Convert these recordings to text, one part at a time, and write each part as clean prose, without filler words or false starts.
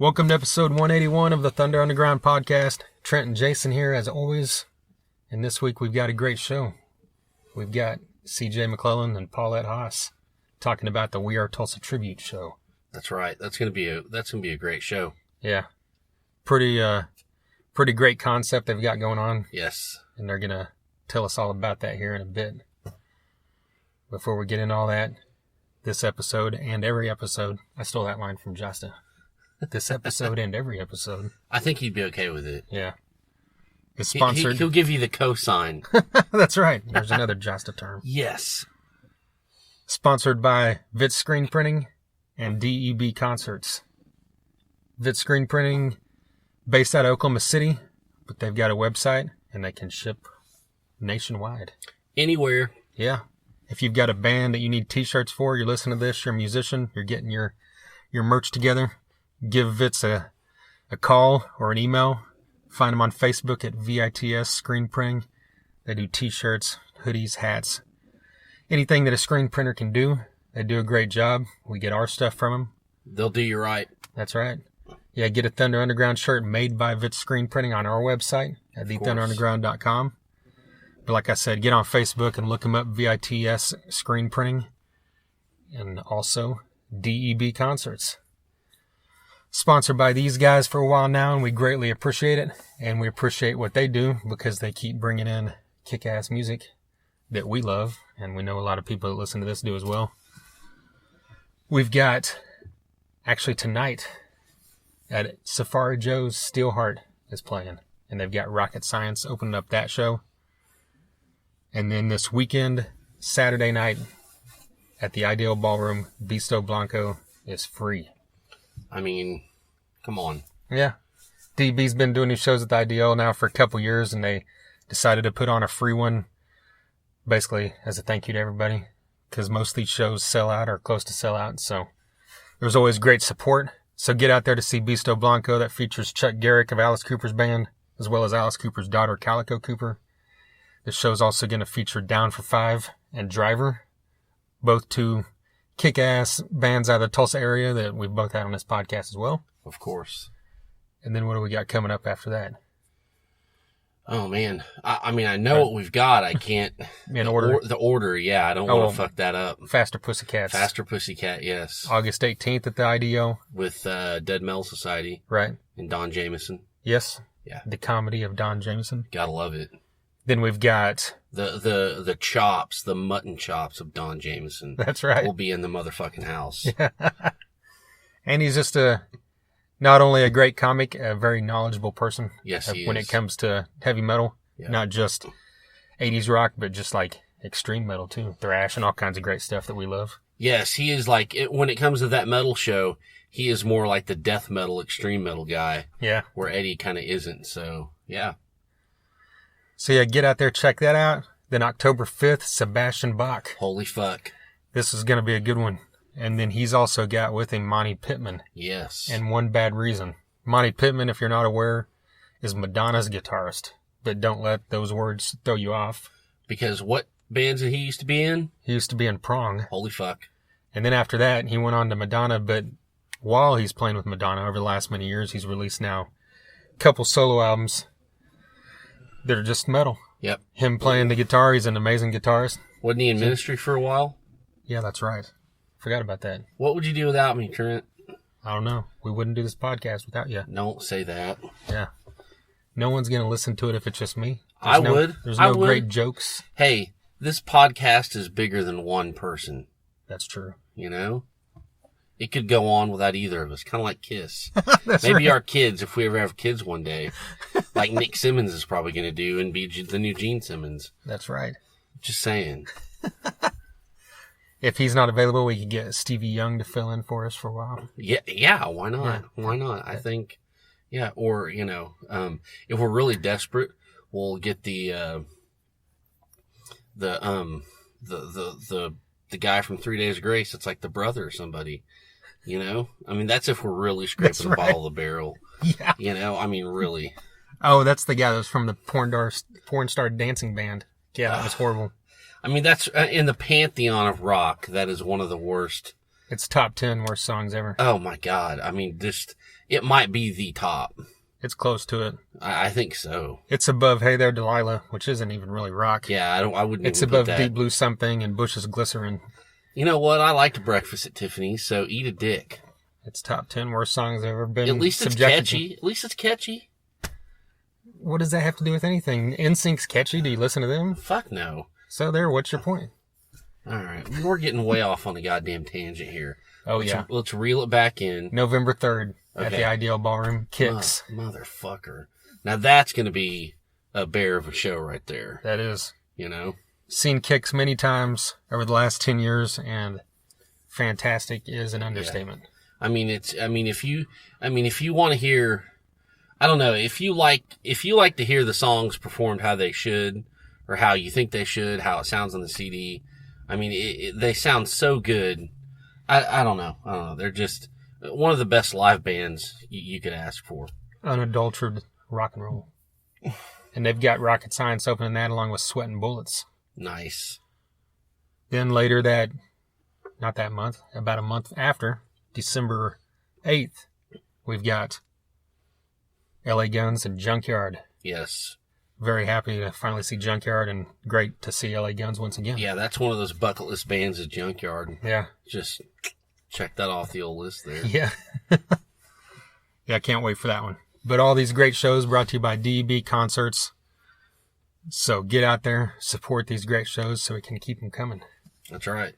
Welcome to episode 181 of the Thunder Underground podcast. Trent and Jason here as always. And this week we've got a great show. We've got CJ McClellan and Paullett Haase talking about the We Are Tulsa tribute show. That's right. That's gonna be a great show. Yeah. Pretty great concept they've got going on. Yes. And they're gonna tell us all about that here in a bit. Before we get into all that, this episode and every episode, I stole that line from Josta. This episode and every episode. I think he'd be okay with it. Yeah. It's sponsored. He'll give you the cosign. That's right. There's another Josta term. Yes. Sponsored by Vit Screen Printing and DEB Concerts. Vit Screen Printing, based out of Oklahoma City, but they've got a website and they can ship nationwide. Anywhere. Yeah. If you've got a band that you need t-shirts for, you're listening to this, you're a musician, you're getting your merch together, give Vits a call or an email. Find them on Facebook at VITS Screen Printing. They do t-shirts, hoodies, hats. Anything that a screen printer can do, they do a great job. We get our stuff from them. They'll do you right. That's right. Yeah, get a Thunder Underground shirt made by Vits Screen Printing on our website at thethunderunderground.com. But like I said, get on Facebook and look them up, VITS Screen Printing. And also DEB Concerts. Sponsored by these guys for a while now, and we greatly appreciate it. And we appreciate what they do because they keep bringing in kick-ass music that we love. And we know a lot of people that listen to this do as well. We've got, actually tonight, at Safari Joe's, Steelheart is playing. And they've got Rocket Science opening up that show. And then this weekend, Saturday night, at the Ideal Ballroom, Bisto Blanco is free. I mean, come on. Yeah. DB's been doing these shows at the Ideal now for a couple years, and they decided to put on a free one, basically as a thank you to everybody, because most of these shows sell out or close to sell out. So there's always great support. So get out there to see Bisto Blanco. That features Chuck Garrick of Alice Cooper's band, as well as Alice Cooper's daughter, Calico Cooper. This show's also going to feature Down for Five and Driver, both two kick-ass bands out of the Tulsa area that we've both had on this podcast as well. Of course. And then what do we got coming up after that? Oh, man. I mean, I know what we've got. I can't... In order? The order, yeah. I don't want to fuck that up. Faster Pussycats. Faster Pussycat, yes. August 18th at the IDO. With Dead Metal Society. Right. And Don Jameson. Yes. Yeah. The comedy of Don Jameson. Gotta love it. Then we've got... The chops, the mutton chops of Don Jameson. That's right. Will be in the motherfucking house. Yeah. And he's just not only a great comic, a very knowledgeable person. Yes, he when is. it comes to heavy metal. Yeah. Not just 80s rock, but just like extreme metal too. Thrash and all kinds of great stuff that we love. Yes, he is like, when it comes to that metal show, he is more like the death metal, extreme metal guy. Yeah. Where Eddie kind of isn't, so yeah. So yeah, get out there, check that out. Then October 5th, Sebastian Bach. Holy fuck. This is going to be a good one. And then he's also got with him Monty Pittman. Yes. And One Bad Reason. Monty Pittman, if you're not aware, is Madonna's guitarist. But don't let those words throw you off. Because what bands did he used to be in? He used to be in Prong. Holy fuck. And then after that, he went on to Madonna. But while he's playing with Madonna over the last many years, he's released now a couple solo albums that are just metal. Yep. Him playing the guitar. He's an amazing guitarist. Wasn't he in ministry for a while? Yeah, that's right. Forgot about that. What would you do without me, Trent? I don't know. We wouldn't do this podcast without you. Don't say that. Yeah. No one's going to listen to it if it's just me. Would. There's no great jokes. Hey, this podcast is bigger than one person. That's true. You know? It could go on without either of us. Kind of like Kiss. Maybe right. Our kids, if we ever have kids one day, like Nick Simmons is probably going to do and be the new Gene Simmons. That's right. Just saying. If he's not available, we could get Stevie Young to fill in for us for a while. Yeah, why not? Yeah. Why not? I think, yeah. Or, if we're really desperate, we'll get the guy from 3 Days of Grace. It's like the brother or somebody. I mean, that's if we're really scraping the bottom of the barrel. Yeah. I mean, really. Oh, that's the guy that was from the porn star dancing band. Yeah, that was horrible. I mean, that's in the pantheon of rock. That is one of the worst. It's top 10 worst songs ever. Oh my God. I mean, just it might be the top. It's close to it. I think so. It's above Hey There Delilah, which isn't even really rock. Yeah, I wouldn't. It's even above put that. Deep Blue Something and Bush's Glycerin. You know what? I liked Breakfast at Tiffany's, so eat a dick. It's top 10 worst songs I've ever been. At least it's catchy. At least it's catchy. What does that have to do with anything? NSYNC's catchy. Do you listen to them? Fuck no. So there. What's your point? All right, we're getting way off on a goddamn tangent here. Let's reel it back in. November 3rd at the Ideal Ballroom. Kicks. Motherfucker. Now that's going to be a bear of a show right there. That is. You know? Seen Kicks many times over the last 10 years, and fantastic is an understatement. Yeah. If you want to hear, I don't know, if you like to hear the songs performed how they should, or how you think they should, how it sounds on the CD, they sound so good. I don't know. They're just one of the best live bands you could ask for. Unadulterated rock and roll. And they've got Rocket Science opening that along with Sweat and Bullets. Nice. Then later not that month, about a month after, December 8th, we've got LA Guns and Junkyard. Yes. Very happy to finally see Junkyard, and great to see LA Guns once again. Yeah, that's one of those bucket list bands is Junkyard. Yeah. Just check that off the old list there. Yeah. Yeah, I can't wait for that one. But all these great shows brought to you by DEB Concerts. So get out there, support these great shows so we can keep them coming. That's right.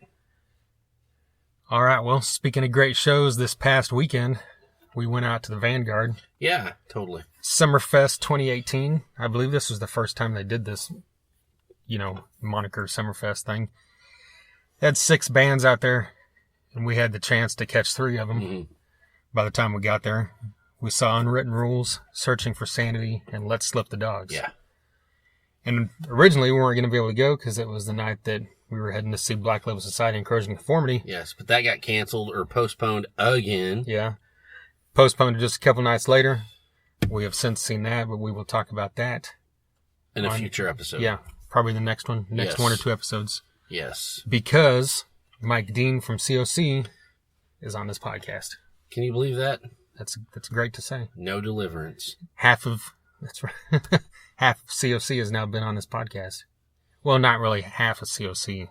All right, well, speaking of great shows, this past weekend, we went out to the Vanguard. Yeah, totally. Summerfest 2018. I believe this was the first time they did this, moniker Summerfest thing. They had 6 bands out there, and we had the chance to catch 3 of them. Mm-hmm. By the time we got there, we saw Unwritten Rules, Searching for Sanity, and Let's Slip the Dogs. Yeah. And originally we weren't going to be able to go because it was the night that we were heading to see Black Label Society and Corrosion of Conformity. Yes, but that got canceled or postponed again. Yeah. Postponed just a couple nights later. We have since seen that, but we will talk about that in a future episode. Yeah, probably the next one. Next 1 or 2 episodes. Yes. Because Mike Dean from COC is on this podcast. Can you believe that? That's great to say. No deliverance. That's right. Half of COC has now been on this podcast. Well, not really half of COC.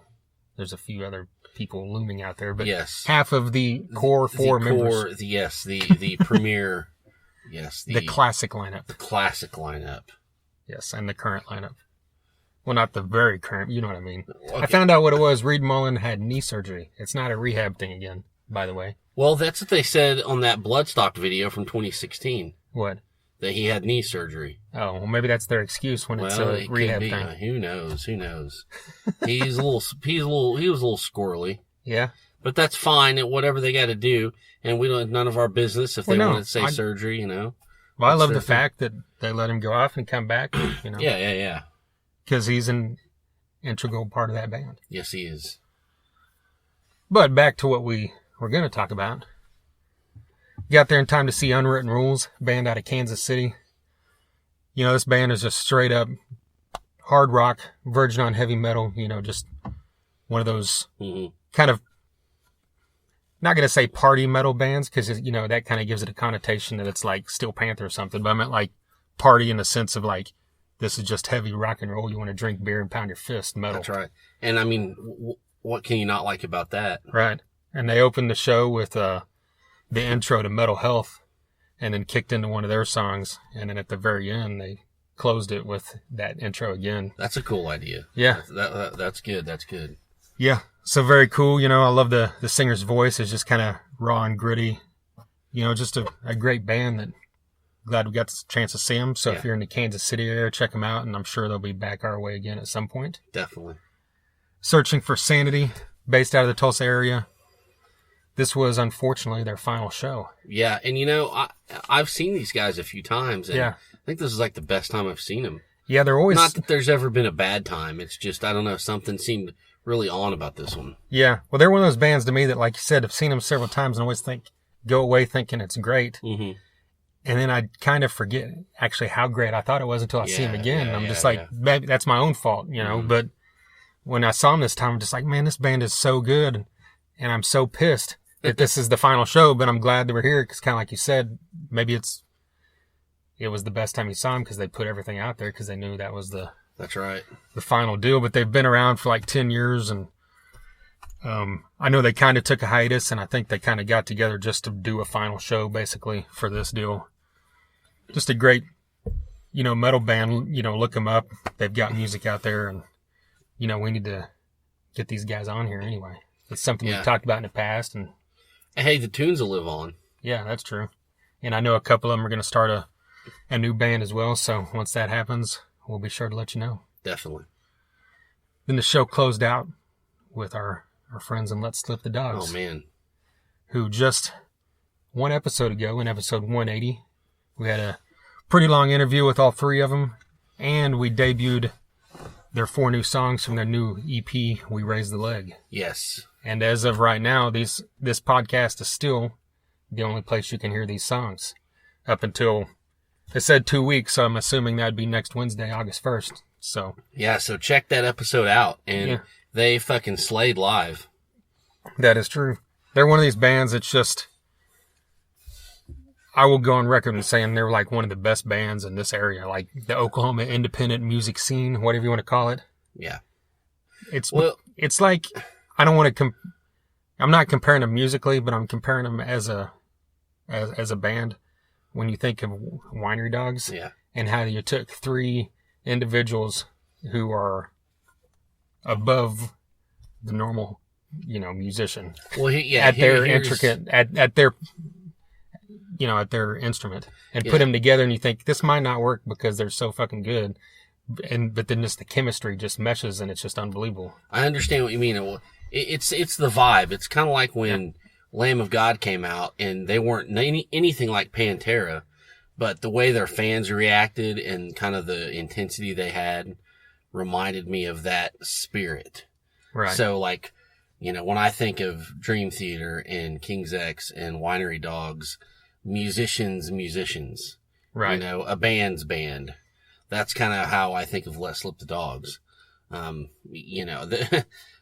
There's a few other people looming out there, but yes. Half of the core 4 members. The premier. Yes, the classic lineup. The classic lineup. Yes, and the current lineup. Well, not the very current, you know what I mean. Okay. I found out what it was. Reed Mullen had knee surgery. It's not a rehab thing again, by the way. Well, that's what they said on that Bloodstock video from 2016. What? That he had knee surgery. Oh, well, maybe that's their excuse when it's a rehab thing. Who knows? He was a little squirrely. Yeah. But that's fine at whatever they got to do, and none of our business if they wanted to say surgery, Well, I love the fact that they let him go off and come back, Yeah. Because he's an integral part of that band. Yes, he is. But back to what we were going to talk about. Got there in time to see Unwritten Rules, band out of Kansas City. This band is just straight up hard rock, verging on heavy metal, just one of those kind of, not going to say party metal bands, because, that kind of gives it a connotation that it's like Steel Panther or something, but I meant like party in the sense of like, this is just heavy rock and roll. You want to drink beer and pound your fist metal. That's right. And what can you not like about that? Right. And they opened the show with the intro to Metal Health, and then kicked into one of their songs, and then at the very end they closed it with that intro again. That's a cool idea. Yeah. That's good. That's good. Yeah. So very cool. I love the singer's voice is just kind of raw and gritty. Just a great band that glad we got the chance to see them. So if you're in the Kansas City area, check them out, and I'm sure they'll be back our way again at some point. Definitely. Searching for Sanity, based out of the Tulsa area. This was, unfortunately, their final show. Yeah, and I've seen these guys a few times, and I think this is like the best time I've seen them. Yeah, they're always... Not that there's ever been a bad time. It's just, I don't know, something seemed really on about this one. Yeah, well, they're one of those bands to me that, like you said, I've seen them several times and always go away thinking it's great. Mm-hmm. And then I kind of forget actually how great I thought it was until I see them again. And I'm just like, maybe that's my own fault, Mm-hmm. But when I saw them this time, I'm just like, man, this band is so good. And I'm so pissed that this is the final show, but I'm glad they were here because kind of like you said, maybe it was the best time you saw them because they put everything out there because they knew that was That's right. The final deal. But they've been around for like 10 years, and I know they kind of took a hiatus, and I think they kind of got together just to do a final show basically for this deal. Just a great, metal band. Look them up. They've got music out there, and we need to get these guys on here anyway. It's something we've talked about in the past, and hey, the tunes will live on. Yeah, that's true. And I know a couple of them are going to start a new band as well. So once that happens, we'll be sure to let you know. Definitely. Then the show closed out with our friends in Let's Slip the Dogs. Oh, man. Who just one episode ago, in episode 180, we had a pretty long interview with all three of them. And we debuted their 4 new songs from their new EP, We Raise the Leg. Yes. And as of right now, this podcast is still the only place you can hear these songs. Up until, it said 2 weeks, so I'm assuming that'd be next Wednesday, August 1st. So. Yeah, so check that episode out. And they fucking slayed live. That is true. They're one of these bands that's just, I will go on record and saying they're like one of the best bands in this area, like the Oklahoma independent music scene, whatever you want to call it. Yeah. It's like, I don't want to, I'm not comparing them musically, but I'm comparing them as a band. When you think of Winery Dogs, and how you took 3 individuals who are above the normal, musician. Well, at their intricate, at their, at their instrument, and put them together, and you think this might not work because they're so fucking good, but then just the chemistry just meshes, and it's just unbelievable. I understand what you mean. It's the vibe. It's kind of like when Lamb of God came out, and they weren't anything like Pantera, but the way their fans reacted and kind of the intensity they had reminded me of that spirit. Right. So, like, when I think of Dream Theater and King's X and Winery Dogs, musicians, right? A band's band. That's kind of how I think of Let's Slip the Dogs.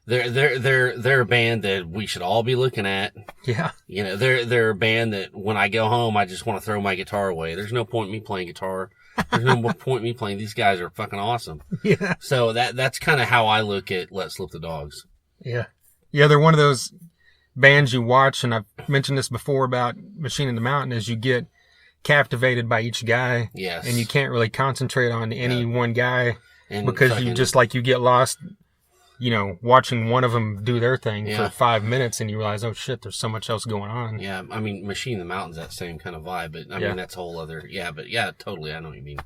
They're a band that we should all be looking at. Yeah. They're a band that when I go home, I just want to throw my guitar away. There's no point in me playing guitar. There's no point in me playing. These guys are fucking awesome. Yeah. So that's kind of how I look at Let's Slip the Dogs. Yeah. Yeah, they're one of those bands you watch, and I've mentioned this before about Machine in the Mountain, is you get captivated by each guy. Yes. And you can't really concentrate on any one guy and because you get lost, watching one of them do their thing for 5 minutes, and you realize, oh shit, there's so much else going on. Yeah. I mean, Machine in the Mountain's that same kind of vibe, but I mean, that's a whole other, totally. I know what you mean.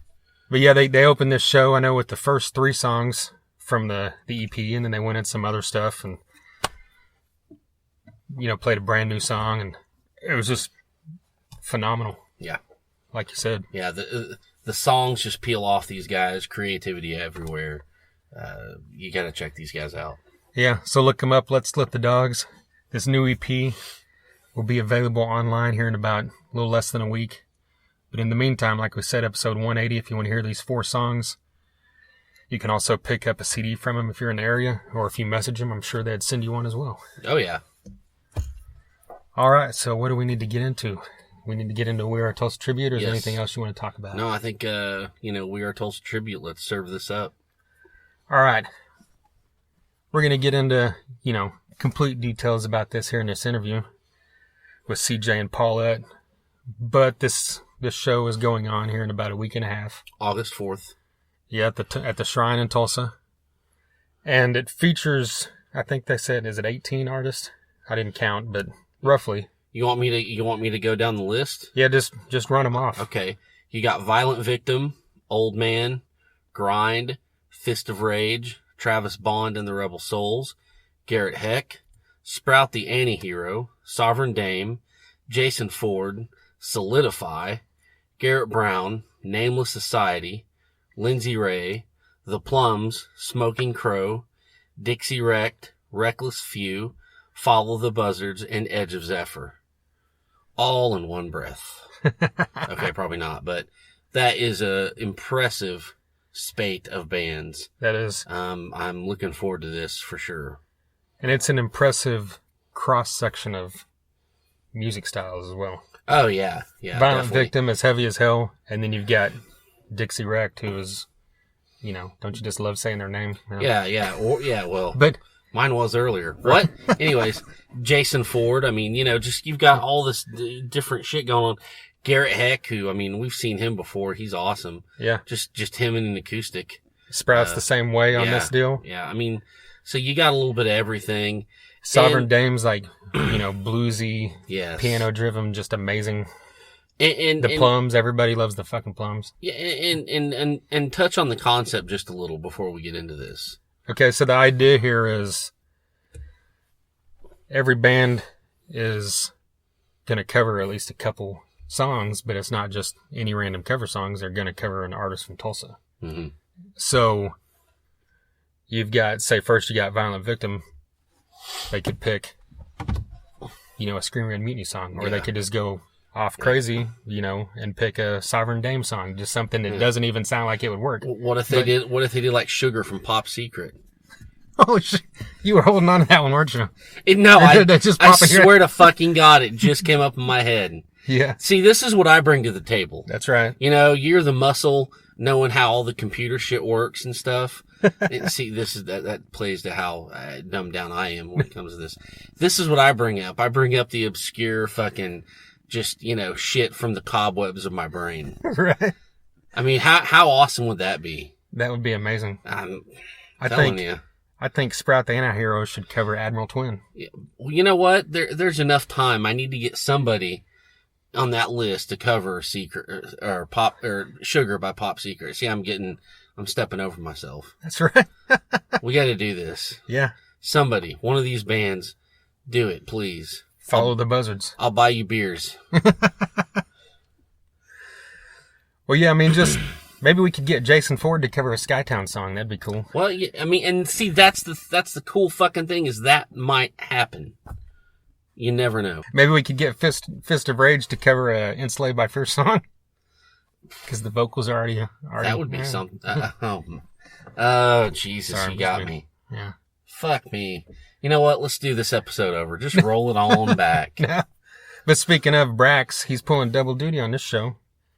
But yeah, they opened this show, I know, with the first 3 songs from the EP, and then they went in some other stuff and, played a brand new song, and it was just phenomenal. Yeah. Like you said. Yeah. The songs just peel off these guys, creativity everywhere. You got to check these guys out. Yeah. So look them up. Let's Slip the Dogs. This new EP will be available online here in about a little less than a week. But in the meantime, like we said, episode 180, if you want to hear these 4 songs, you can also pick up a CD from them if you're in the area, or if you message them, I'm sure they'd send you one as well. Oh, yeah. All right, so what do we need to get into? We need to get into We Are Tulsa Tribute, or is there anything else you want to talk about? No, I think, We Are Tulsa Tribute. Let's serve this up. All right. We're going to get into, complete details about this here in this interview with CJ and Paullett. But this show is going on here in about a week and a half. August 4th. Yeah, at the Shrine in Tulsa. And it features, I think they said, is it 18 artists? I didn't count, but roughly. You want me to go down the list? Yeah, just run them off. Okay. You got Violent Victim, Old Man, Grind, Fist of Rage, Travis Bond and the Rebel Souls, Garrett Heck, Sprout the Antihero, Sovereign Dame, Jason Ford, Solidify, Garrett Brown, Nameless Society, Lindsay Ray, The Plums, Smoking Crow, Dixie Wrecked, Reckless Few, Follow the Buzzards, and Edge of Zephyr. All in one breath. Okay, probably not, but that is a impressive spate of bands. That is. I'm looking forward to this for sure. And it's an impressive cross-section of music styles as well. Oh, yeah. Yeah. Violent Victim is heavy as hell. And then you've got Dixie Wrecked, who is, don't you just love saying their name? Yeah. Well, but mine was earlier. What? Anyways, Jason Ford. I mean, just you've got all this different shit going on. Garrett Heck, who, I mean, we've seen him before. He's awesome. Yeah. Just him in an acoustic. Sprouts the same way on this deal. Yeah. I mean, so you got a little bit of everything. Sovereign Dame's like, bluesy, piano driven, just amazing. And the Plums, everybody loves the fucking Plums. Yeah. And touch on the concept just a little before we get into this. Okay. So the idea here is every band is going to cover at least a couple songs, but it's not just any random cover songs. They're going to cover an artist from Tulsa. Mm-hmm. So you've got, say, first you got Violent Victim. They could pick, a Scream Red Mutiny song, or they could just go off crazy, and pick a Sovereign Dame song, just something that doesn't even sound like it would work. What if they did like Sugar from Pop Secret? Oh, you were holding on to that one, weren't you? I swear to fucking God, it just came up in my head. Yeah. See, this is what I bring to the table. That's right. You're the muscle, knowing how all the computer shit works and stuff. See, that plays to how dumbed down I am when it comes to this. This is what I bring up. I bring up the obscure fucking, just, shit from the cobwebs of my brain. Right. I mean, how awesome would that be? That would be amazing. I'm telling you. I think Sprout the Anti-Hero should cover Admiral Twin. Yeah. Well, you know what? There's enough time. I need to get somebody on that list to cover Secret or Pop or Sugar by Pop Secret. See, I'm stepping over myself. That's right. We got to do this. Yeah. Somebody, one of these bands, do it, please. Follow the buzzards. I'll buy you beers. Well, yeah, I mean, just maybe we could get Jason Ford to cover a Skytown song. That'd be cool. Well, yeah, I mean, and see, that's the cool fucking thing is that might happen. You never know. Maybe we could get Fist of Rage to cover a Enslaved by Fear song. Because the vocals are already that would be something. Oh, Jesus, sorry, you got me. Yeah. Fuck me. You know what? Let's do this episode over. Just roll it on back. Yeah. But speaking of Brax, he's pulling double duty on this show.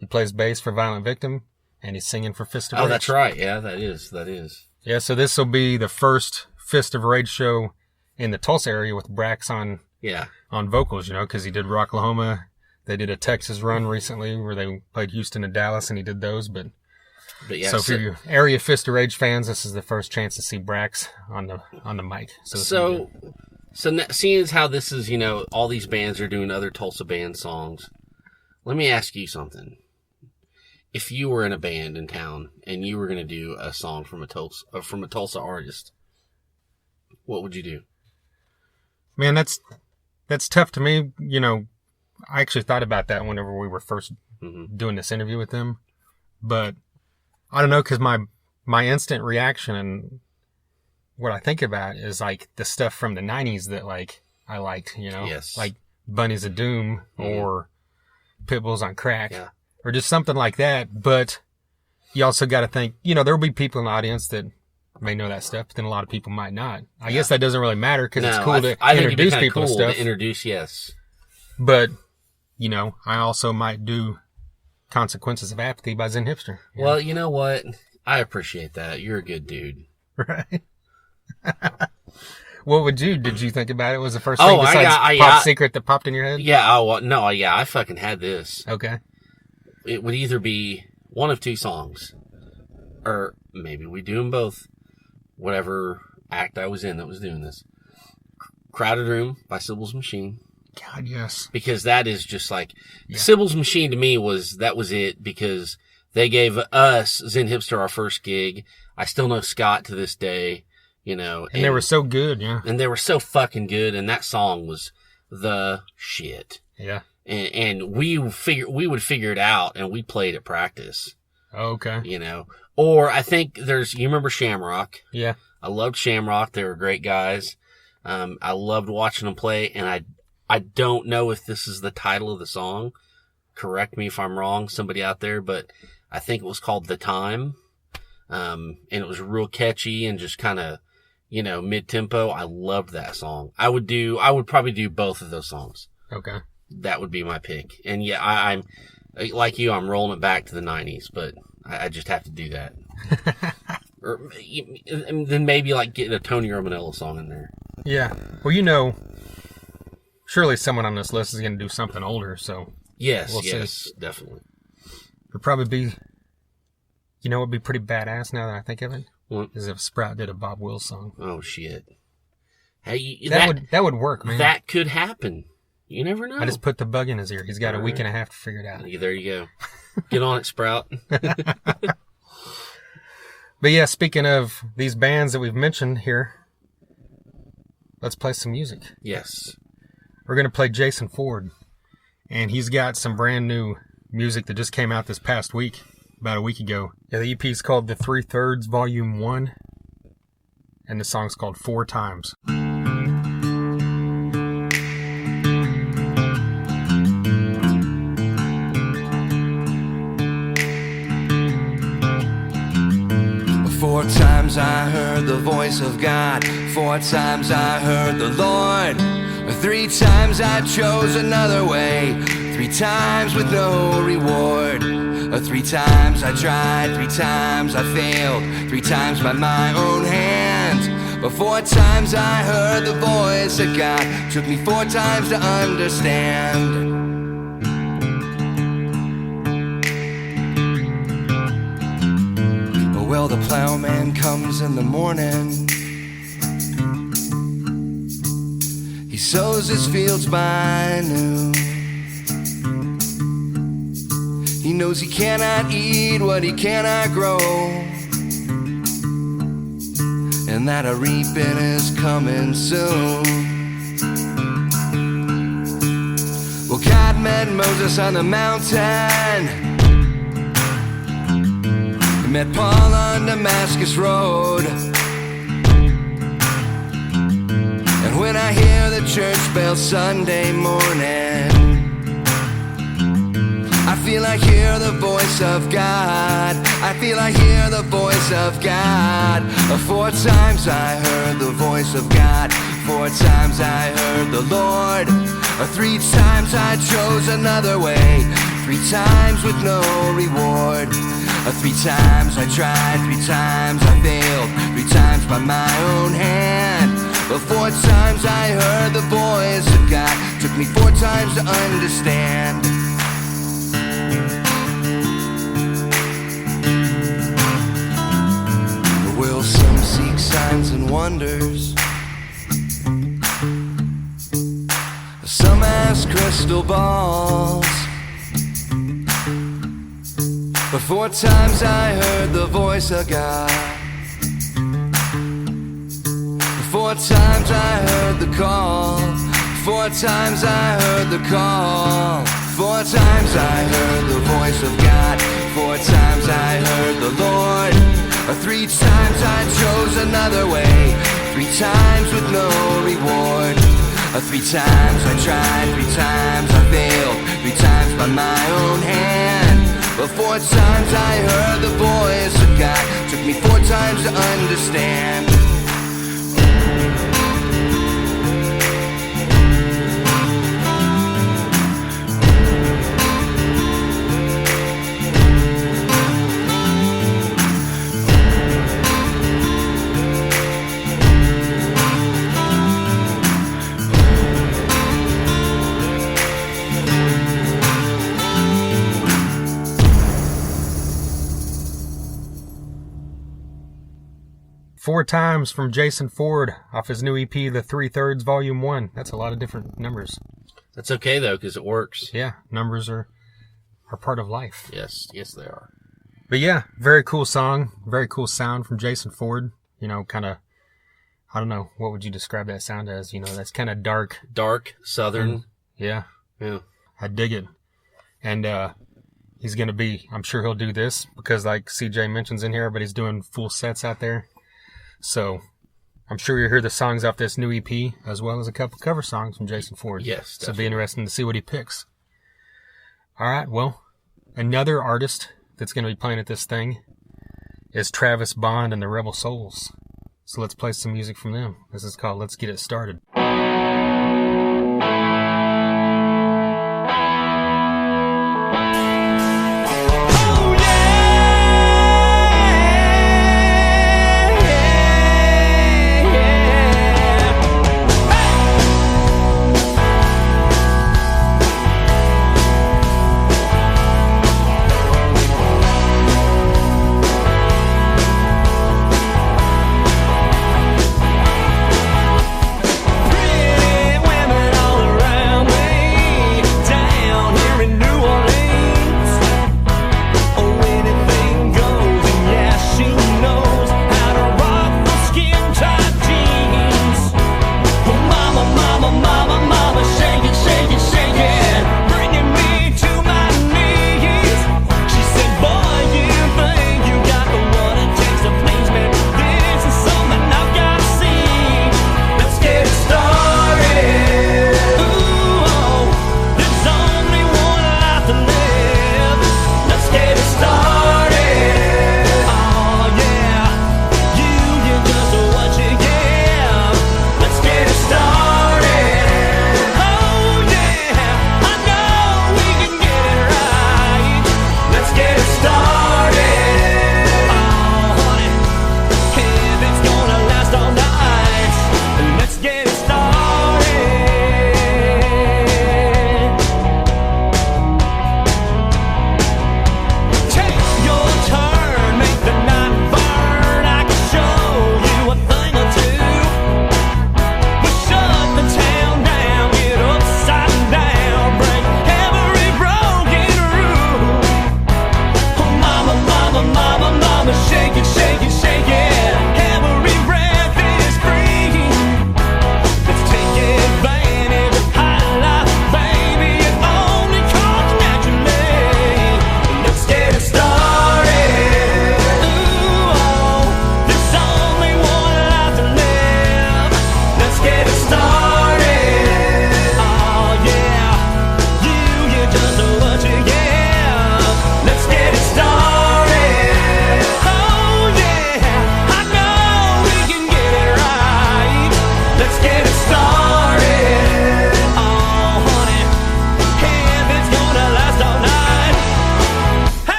He plays bass for Violent Victim, and he's singing for Fist of Rage. Oh, that's right. Yeah, that is. Yeah, so this will be the first Fist of Rage show in the Tulsa area with Brax on vocals, because he did Rocklahoma. They did a Texas run recently where they played Houston and Dallas, and he did those. But yeah, so for your area Fist of Rage fans, this is the first chance to see Brax on the mic. So seeing as how this is, all these bands are doing other Tulsa band songs, let me ask you something. If you were in a band in town and you were going to do a song from a Tulsa artist, what would you do? Man, that's tough to me. I actually thought about that whenever we were first doing this interview with them, but I don't know, because my instant reaction and what I think about is like the stuff from the 90s that like I liked, Yes. Like Bunnies of Doom or Pitbulls on Crack or just something like that. But you also got to think, there'll be people in the audience that may know that stuff, but then a lot of people might not. I guess that doesn't really matter because it's cool to introduce people to stuff. To introduce, yes. But, I also might do Consequences of Apathy by Zen Hipster. Well, you know what? I appreciate that. You're a good dude. Right. What did you think about it? Was the first thing besides Pop Secret that popped in your head? Yeah, I fucking had this. Okay. It would either be one of two songs, or maybe we do them both. Whatever act I was in that was doing this. Crowded Room by Sybil's Machine. God, yes. Because that is just like, Sybil's Machine to me was it because they gave us, Zen Hipster, our first gig. I still know Scott to this day, And they were so good, yeah. And they were so fucking good, and that song was the shit. Yeah. And we would figure it out, and we played at practice. Oh, okay. Or I think you remember Shamrock? Yeah. I loved Shamrock. They were great guys. I loved watching them play, and I don't know if this is the title of the song. Correct me if I'm wrong, somebody out there, but I think it was called The Time. And it was real catchy and just kind of, mid-tempo. I loved that song. I would probably do both of those songs. Okay. that would be my pick. And yeah, I'm like you, I'm rolling it back to the 90s, but I just have to do that. Or then maybe like getting a Tony Romanello song in there. Yeah. Well, surely someone on this list is going to do something older, so. Yes, definitely. It'd probably be, it'd be pretty badass now that I think of it. What? Is if Sprout did a Bob Wills song. Oh, shit. Hey, that would work, man. That could happen. You never know. I just put the bug in his ear. He's got a week and a half to figure it out. There you go. Get on it, Sprout. But yeah, speaking of these bands that we've mentioned here, let's play some music. Yes. We're going to play Jason Ford. And he's got some brand new music that just came out this past week, about a week ago. Yeah, the EP is called The 3/3 Volume 1. And the song's called 4 Times. 4 times I heard the voice of God. 4 times I heard the Lord. 3 times I chose another way. 3 times with no reward. 3 times I tried, 3 times I failed. 3 times by my own hands. But 4 times I heard the voice of God. Took me 4 times to understand. Well, the plowman comes in the morning. He sows his fields by noon. He knows he cannot eat what he cannot grow, and that a reaping is coming soon. Well, God met Moses on the mountain. Met Paul on Damascus Road. And when I hear the church bell Sunday morning, I feel I hear the voice of God. I feel I hear the voice of God. 4 times I heard the voice of God. 4 times I heard the Lord. 3 times I chose another way. 3 times with no reward. 3 times I tried, 3 times I failed. 3 times by my own hand. But 4 times I heard the voice of God. Took me 4 times to understand. Will some seek signs and wonders? Some ask crystal balls. But 4 times I heard the voice of God. 4 times I heard the call. 4 times I heard the call. 4 times I heard the voice of God. 4 times I heard the Lord. 3 times I chose another way. 3 times with no reward. 3 times I tried, 3 times I failed. 3 times by my own hand. But 4 times I heard the voice of God. Took me 4 times to understand. Four times from Jason Ford off his new EP, The 3/3 Volume 1. That's a lot of different numbers. That's okay, though, because it works. Yeah, numbers are part of life. Yes, they are. But yeah, very cool song, very cool sound from Jason Ford. Kind of, I don't know, what would you describe that sound as? That's kind of dark. Dark, southern. Yeah. Yeah. I dig it. And he's going to be, I'm sure he'll do this because like CJ mentions in here, but he's doing full sets out there. So I'm sure you'll hear the songs off this new EP as well as a couple cover songs from Jason Ford. Yes, definitely. So it'll be interesting to see what he picks. All right, well, another artist that's going to be playing at this thing is Travis Bond and the Rebel Souls. So let's play some music from them. This is called Let's Get It Started.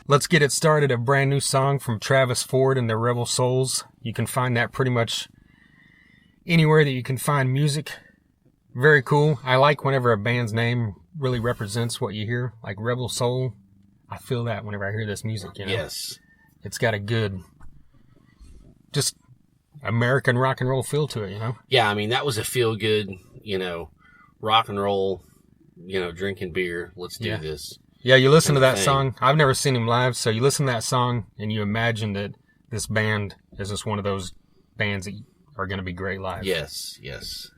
Let's Get It Started, a brand new song from Travis Ford and the Rebel Souls. You can find that pretty much anywhere that you can find music. Very cool. I like whenever a band's name really represents what you hear, like Rebel Soul. I feel that whenever I hear this music, you know? Yes. It's got a good, just American rock and roll feel to it, you know? Yeah, I mean, that was a feel-good, rock and roll, drinking beer. Let's do this. Yeah, you listen to that song. I've never seen him live, so you listen to that song and you imagine that this band is just one of those bands that are going to be great live. Yes, yes.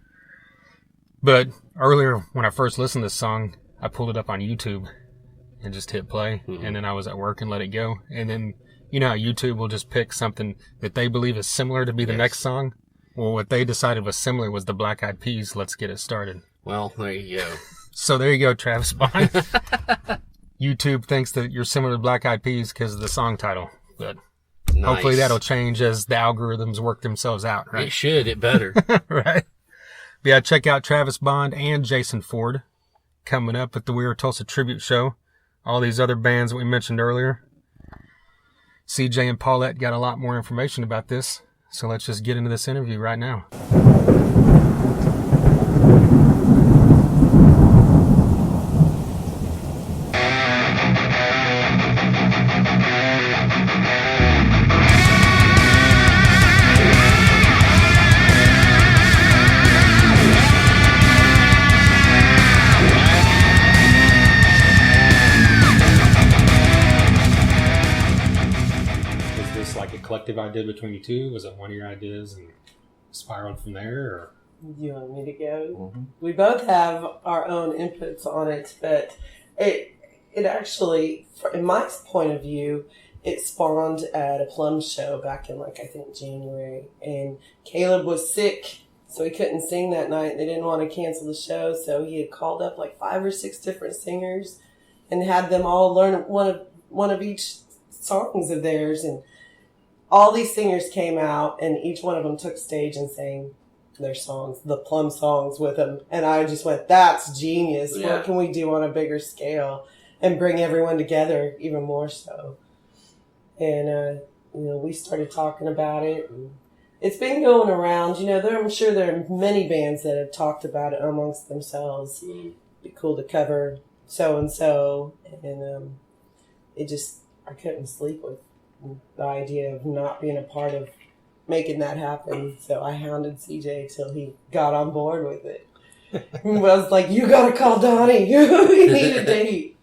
But earlier, when I first listened to this song, I pulled it up on YouTube and just hit play, and then I was at work and let it go. And then, you know how YouTube will just pick something that they believe is similar to be the next song? Well, what they decided was similar was the Black Eyed Peas, Let's Get It Started. Well, there you go. So there you go, Travis Bond. YouTube thinks that you're similar to Black Eyed Peas because of the song title. But hopefully that'll change as the algorithms work themselves out, right? It should. It better. Right. But yeah, check out Travis Bond and Jason Ford coming up at the We Are Tulsa Tribute Show. All these other bands that we mentioned earlier. CJ and Paullett got a lot more information about this. So let's just get into this interview right now. Collective idea between you two? Was it one of your ideas and spiraled from there? Or? You want me to go? Mm-hmm. We both have our own inputs on it, but it actually, in my point of view, it spawned at a Plum show back in I think January, and Caleb was sick, so he couldn't sing that night. They didn't want to cancel the show, so he had called up 5 or 6 different singers and had them all learn one of each songs of theirs, and all these singers came out, and each one of them took stage and sang their songs, the Plum songs, with them. And I just went, that's genius. Yeah. What can we do on a bigger scale and bring everyone together even more so? And, we started talking about it. And it's been going around. I'm sure there are many bands that have talked about it amongst themselves. It'd be cool to cover so-and-so. And I couldn't sleep with the idea of not being a part of making that happen. So I hounded CJ till he got on board with it. I was like, you gotta call Donnie. We need a date.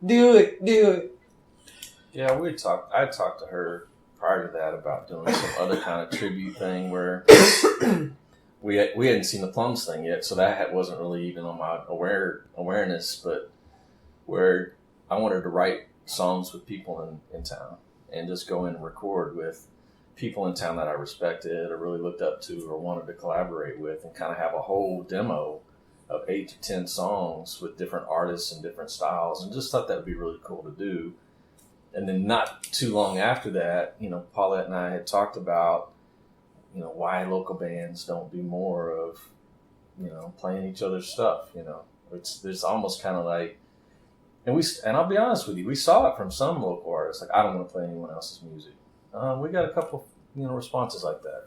Do it. Yeah, I talked to her prior to that about doing some other kind of tribute thing where we hadn't seen the Plums thing yet, so that wasn't really even on my awareness, but where I wanted to write songs with people in town. And just go in and record with people in town that I respected or really looked up to or wanted to collaborate with, and kind of have a whole demo of 8 to 10 songs with different artists and different styles, and just thought that would be really cool to do. And then not too long after that, Paullett and I had talked about, why local bands don't do more of, playing each other's stuff. There's almost kind of like, and I'll be honest with you, we saw it from some local artists. I don't want to play anyone else's music. We got a couple, responses like that.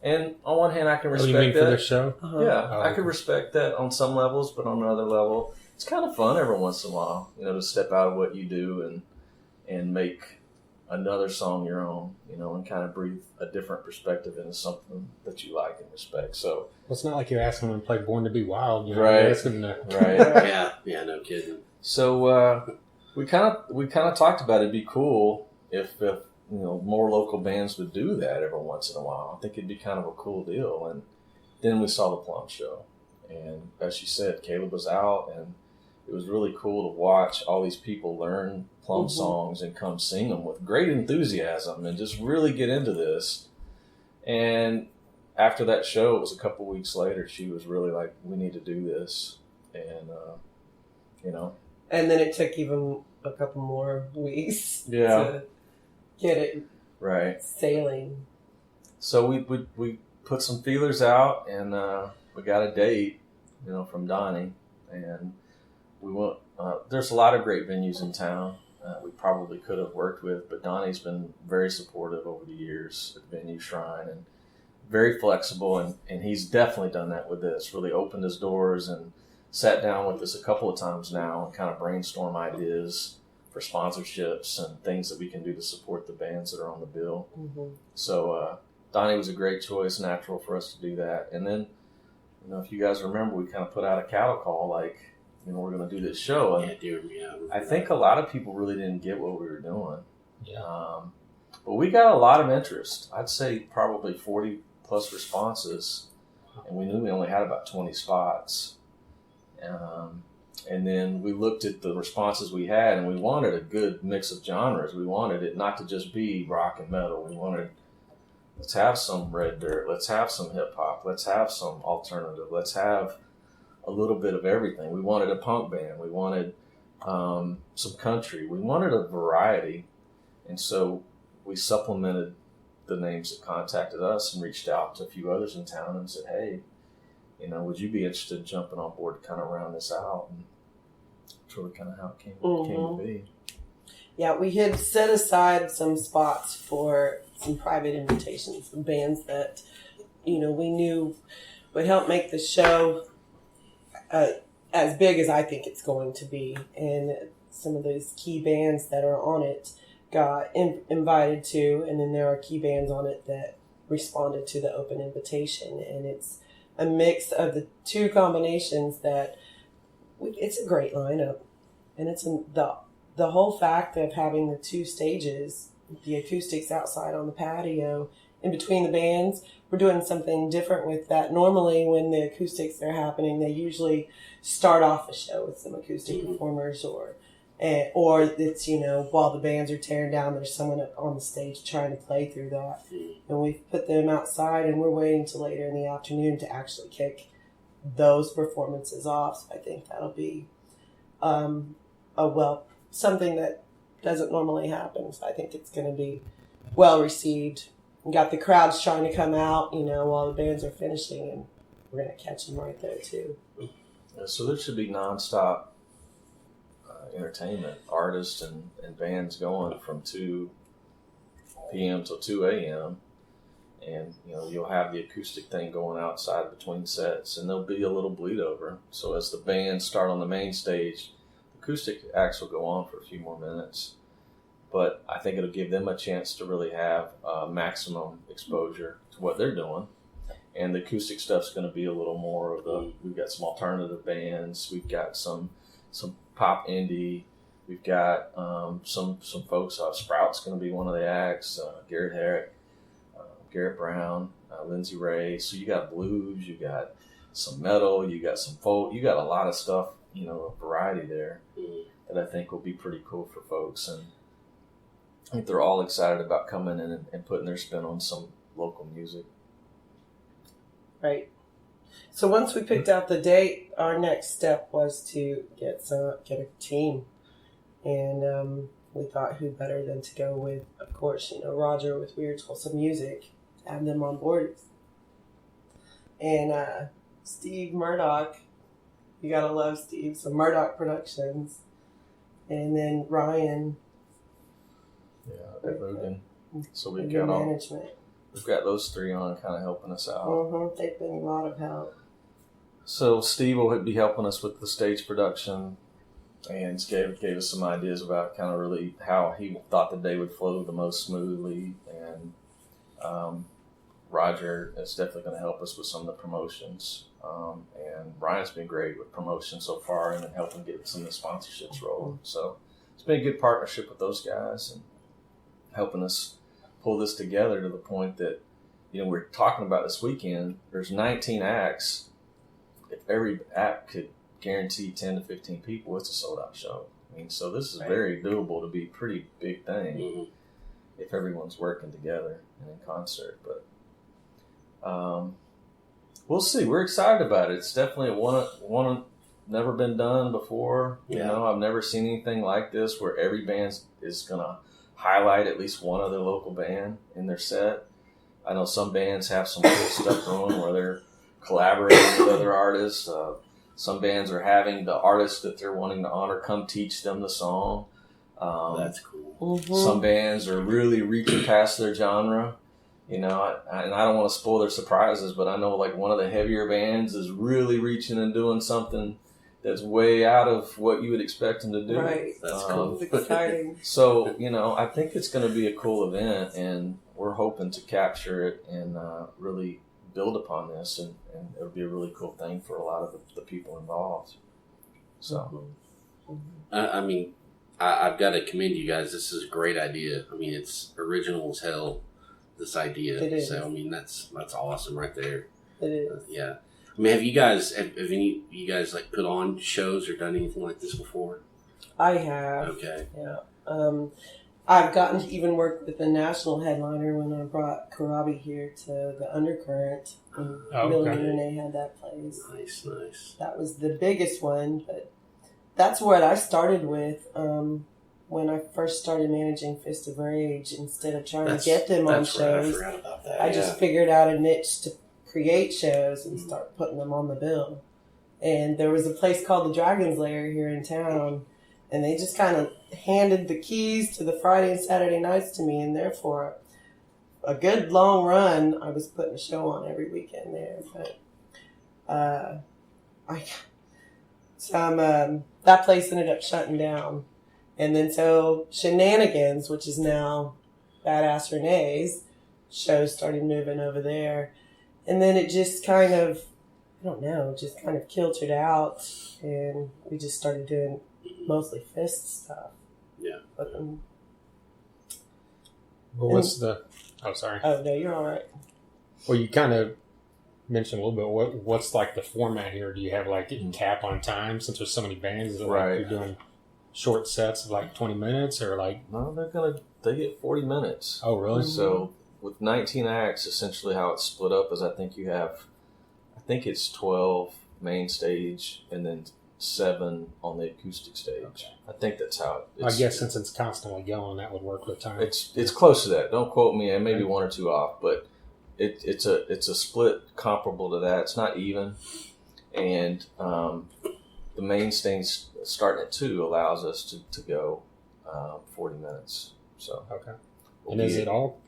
And on one hand, I can respect that. You mean for this show? Uh-huh. Yeah, I can respect that on some levels, but on another level, it's kind of fun every once in a while, to step out of what you do and make another song your own, and kind of breathe a different perspective into something that you like and respect. So well, it's not like you're asking them to play Born to Be Wild, right? Right. Yeah, no kidding. So we kind of talked about it'd be cool if more local bands would do that every once in a while. I think it'd be kind of a cool deal. And then we saw the Plum show, and as she said, Caleb was out, and it was really cool to watch all these people learn Plum songs and come sing them with great enthusiasm and just really get into this. And after that show, it was a couple weeks later, she was really like, we need to do this. And, And then it took even a couple more weeks to get it sailing. So we put some feelers out, and we got a date, from Donnie, and we went. There's a lot of great venues in town, we probably could have worked with, but Donnie's been very supportive over the years at Venue Shrine and very flexible, and he's definitely done that with this, really opened his doors and sat down with us a couple of times now and kind of brainstorm ideas for sponsorships and things that we can do to support the bands that are on the bill. Mm-hmm. So Donnie was a great choice, natural for us to do that. And then, if you guys remember, we kind of put out a cattle call, like, we're going to do this show. And I think a lot of people really didn't get what we were doing. Yeah. But we got a lot of interest. I'd say probably 40 plus responses, and we knew we only had about 20 spots. And then we looked at the responses we had, and we wanted a good mix of genres. We wanted it not to just be rock and metal. We wanted, let's have some red dirt, let's have some hip hop, let's have some alternative, let's have a little bit of everything. We wanted a punk band, we wanted some country, we wanted a variety. And so we supplemented the names that contacted us and reached out to a few others in town and said, hey, would you be interested in jumping on board to kind of round this out? And that's really kind of how it came to be. Yeah, we had set aside some spots for some private invitations, some bands that, we knew would help make the show as big as I think it's going to be. And some of those key bands that are on it got invited to, and then there are key bands on it that responded to the open invitation. And it's a mix of the two combinations that it's a great lineup. And it's the whole fact of having the two stages, the acoustics outside on the patio, in between the bands, we're doing something different with that. Normally when the acoustics are happening, they usually start off a show with some acoustic performers, or it's, while the bands are tearing down, there's someone on the stage trying to play through that. And we've put them outside, and we're waiting till later in the afternoon to actually kick those performances off. So I think that'll be something that doesn't normally happen. So I think it's going to be well received. We got the crowds trying to come out, while the bands are finishing, and we're going to catch them right there too. Yeah, so there should be nonstop entertainment, artists and bands going from 2 p.m. till 2 a.m. And, you'll have the acoustic thing going outside between sets, and there'll be a little bleed over. So as the bands start on the main stage, the acoustic acts will go on for a few more minutes. But I think it'll give them a chance to really have maximum exposure to what they're doing. And the acoustic stuff's going to be a little more of we've got some alternative bands, we've got some pop indie, we've got some folks, Sprout's going to be one of the acts, Garrett Herrick, Garrett Brown, Lindsay Ray. So you got blues, you got some metal, you got some folk, you got a lot of stuff, a variety there that I think will be pretty cool for folks. And I think they're all excited about coming in and putting their spin on some local music. Right. So once we picked out the date, our next step was to get a team. And we thought who better than to go with, of course, Roger with Weird Tulsa Music, have them on board. And Steve Murdoch, you gotta love Steve, so Murdoch Productions. And then Ryan. Yeah, Logan. So we've got those three on kind of helping us out. They've been a lot of help. So Steve will be helping us with the stage production, and gave us some ideas about kind of really how he thought the day would flow the most smoothly. And Roger is definitely going to help us with some of the promotions. And Ryan's been great with promotion so far, and then helping get some of the sponsorships rolling. So it's been a good partnership with those guys and helping us pull this together to the point that, we're talking about this weekend. There's 19 acts. If every act could guarantee 10 to 15 people, it's a sold-out show. So this is very doable to be a pretty big thing if everyone's working together and in concert. But we'll see. We're excited about it. It's definitely one never been done before. I've never seen anything like this where every band is going to highlight at least one other local band in their set. I know some bands have some cool stuff going where they're collaborating with other artists. Some bands are having the artist that they're wanting to honor come teach them the song. That's cool. Mm-hmm. Some bands are really reaching past their genre. And I don't want to spoil their surprises, but I know like one of the heavier bands is really reaching and doing something that's way out of what you would expect them to do. Right. That's cool. It's exciting. So, I think it's going to be a cool event, and we're hoping to capture it and really build upon this, and it'll be a really cool thing for a lot of the people involved. So, I mean, I've got to commend you guys. This is a great idea. I mean, it's original as hell, this idea. It is. So, I mean, that's awesome right there. It is. Yeah. I mean, have you guys like put on shows or done anything like this before? I have. Okay. Yeah. I've gotten to even work with the national headliner when I brought Karabi here to the Undercurrent. And Billy and Renee had that place. Nice. That was the biggest one, but that's what I started with when I first started managing Fist of Rage. Instead of trying to get them on shows, I forgot about that. I just figured out a niche to create shows and start putting them on the bill. And there was a place called the Dragon's Lair here in town, and they just kind of handed the keys to the Friday and Saturday nights to me, and therefore a good long run I was putting a show on every weekend there. But that place ended up shutting down, and then so Shenanigans, which is now Badass Renee's, shows started moving over there. And then it just kind of, just kind of kiltered out, and we just started doing mostly Fist stuff. Yeah. But, Well, sorry. Oh, no, you're all right. Well, you kind of mentioned a little bit, what's like the format here? Do you have like a cap on time since there's so many bands? Is it like you're doing short sets of like 20 minutes or like? No, they get 40 minutes. Oh, really? So with 19 acts, essentially how it's split up is I think it's 12 main stage and then 7 on the acoustic stage. Okay. I think that's how I guess since it's constantly going, that would work with time. It's close to that. Don't quote me. I may be 1 or 2 off, but it's a split comparable to that. It's not even, and the main stage starting at 2 allows us to go 40 minutes. So okay. And is it all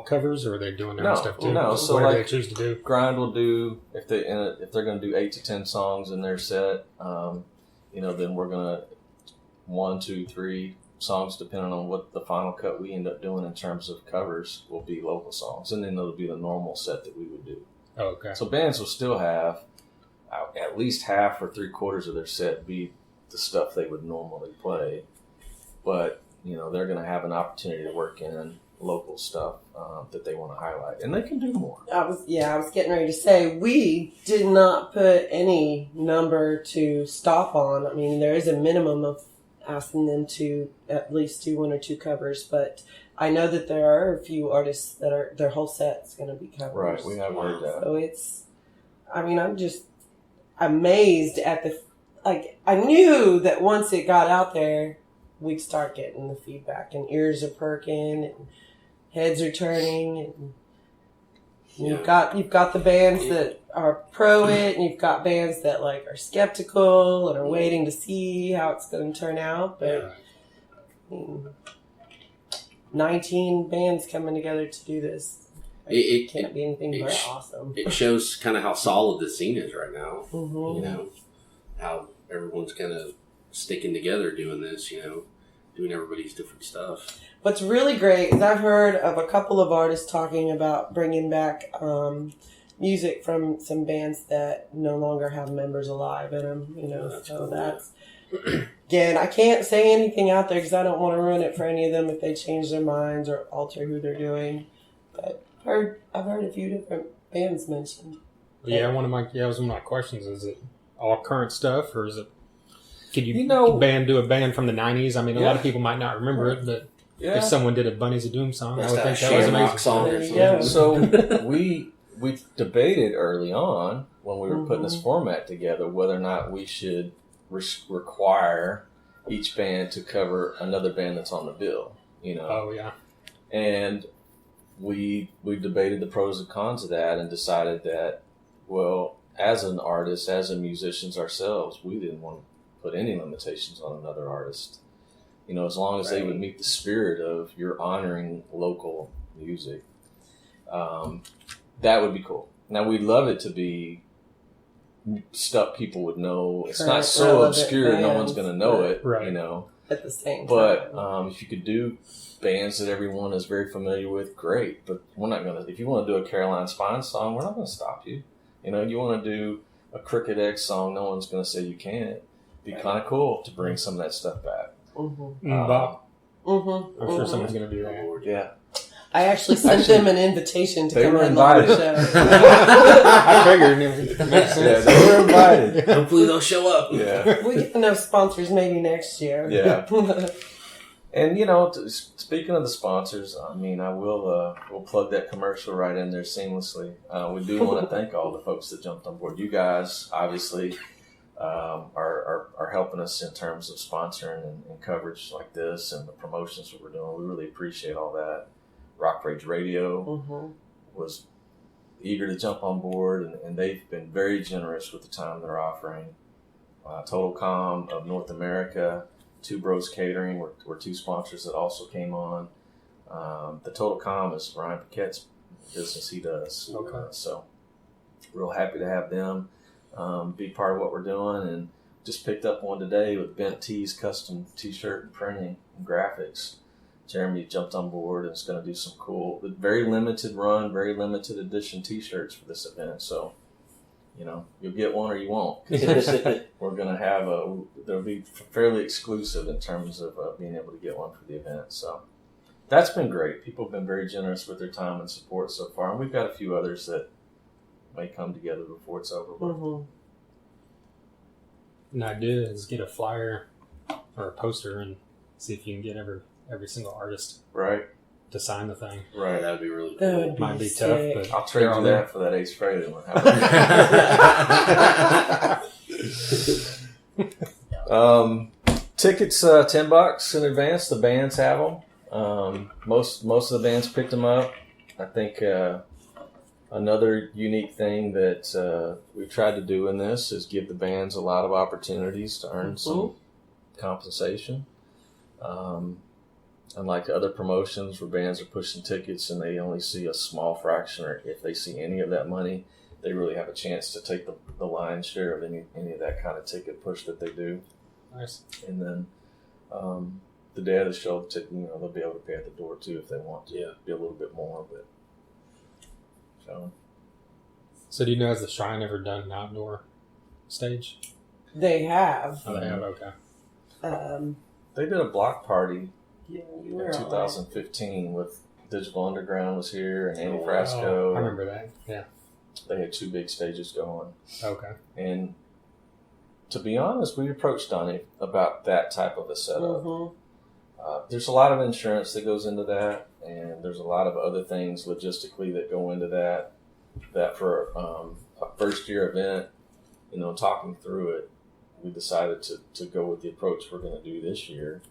covers, or are they doing their own stuff too? No, so what like do they choose to do? Grind will do if they're going to do 8 to 10 songs in their set. Then we're going to 1, 2, 3 songs, depending on what the final cut we end up doing in terms of covers, will be local songs, and then it'll be the normal set that we would do. Oh, okay. So bands will still have at least half or 3/4 of their set be the stuff they would normally play, but they're going to have an opportunity to work in local stuff that they want to highlight, and they can do more. I was getting ready to say, we did not put any number to stop on. I mean, there is a minimum of asking them to at least do 1 or 2 covers, but I know that there are a few artists that their whole set's going to be covers. Right, we have heard that. So I'm just amazed at I knew that once it got out there, we'd start getting the feedback, and ears are perking, and heads are turning, and you've got the bands that are pro it, and you've got bands that like are skeptical and are waiting to see how it's going to turn out. But 19 bands coming together to do this. It can't be anything but awesome. It shows kind of how solid the scene is right now. Mm-hmm. How everyone's kind of sticking together doing this, doing everybody's different stuff. What's really great is I've heard of a couple of artists talking about bringing back music from some bands that no longer have members alive in them, That's so cool. that's, again, I can't say anything out there because I don't want to ruin it for any of them if they change their minds or alter who they're doing, but I've heard a few different bands mentioned. Yeah, that was one of my questions. Is it all current stuff, or is it? Could you do a band from the 90s? I mean, a lot of people might not remember it, but if someone did a Bunnies of Doom song, I would think that was amazing. Song or Yeah. So we debated early on when we were putting this format together whether or not we should require each band to cover another band that's on the bill. Oh yeah. And we debated the pros and cons of that and decided that, well, as an artist, as a musicians ourselves, we didn't want to put any limitations on another artist. as long as they would meet the spirit of you're honoring local music, that would be cool. Now, we'd love it to be stuff people would know. It's not so obscure no one's going to know it, At the same time. But if you could do bands that everyone is very familiar with, great. But we're not going to, if you want to do a Caroline Spine song, we're not going to stop you. You want to do a Crooked X song, no one's going to say you can't. It'd be kind of cool to bring some of that stuff back. Bob. I'm sure someone's going to do that. Yeah. I actually sent them an invitation to come on invited. the show. I figured it makes sense. Yeah, they were invited. Hopefully they'll show up. Yeah. We get enough sponsors maybe next year. Yeah. And, speaking of the sponsors, I will we'll plug that commercial right in there seamlessly. We do want to thank all the folks that jumped on board. You guys, obviously, are helping us in terms of sponsoring and coverage like this and the promotions that we're doing. We really appreciate all that. Rock Rage Radio was eager to jump on board, and they've been very generous with the time they're offering. Total Com of North America, Two Bros Catering were two sponsors that also came on. The Total Com is Ryan Paquette's business he does. Okay. So real happy to have them be part of what we're doing, and just picked up one today with Bent Tees custom t-shirt and printing and graphics. Jeremy jumped on board and is going to do some cool, very limited run, very limited edition t-shirts for this event. So, you'll get one or you won't. We're going to have they'll be fairly exclusive in terms of being able to get one for the event. So that's been great. People have been very generous with their time and support so far. And we've got a few others that may come together before it's over. An idea is get a flyer or a poster and see if you can get every single artist to sign the thing. Right. That'd be really That cool. would Might be sick. tough, but I'll trade you that for that Ace Frehley one. Tickets $10 in advance. The bands have them. Most of the bands picked them up. I think another unique thing that we've tried to do in this is give the bands a lot of opportunities to earn some compensation. Unlike other promotions where bands are pushing tickets and they only see a small fraction, or if they see any of that money, they really have a chance to take the lion's share of any of that kind of ticket push that they do. nice. And then the day of the show, they'll be able to pay at the door too if they want to. Yeah. Be a little bit more, but So do you know, has the Shrine ever done an outdoor stage? They have. Oh, they have, okay. they did a block party You in were 2015 with Digital Underground was here and Andy Oh, Frasco. I remember that, yeah. They had two big stages going. Okay. And to be honest, we approached Donnie about that type of a setup. There's a lot of insurance that goes into that, and there's a lot of other things logistically that go into that. That for a first-year event, talking through it, we decided to go with the approach we're going to do this year.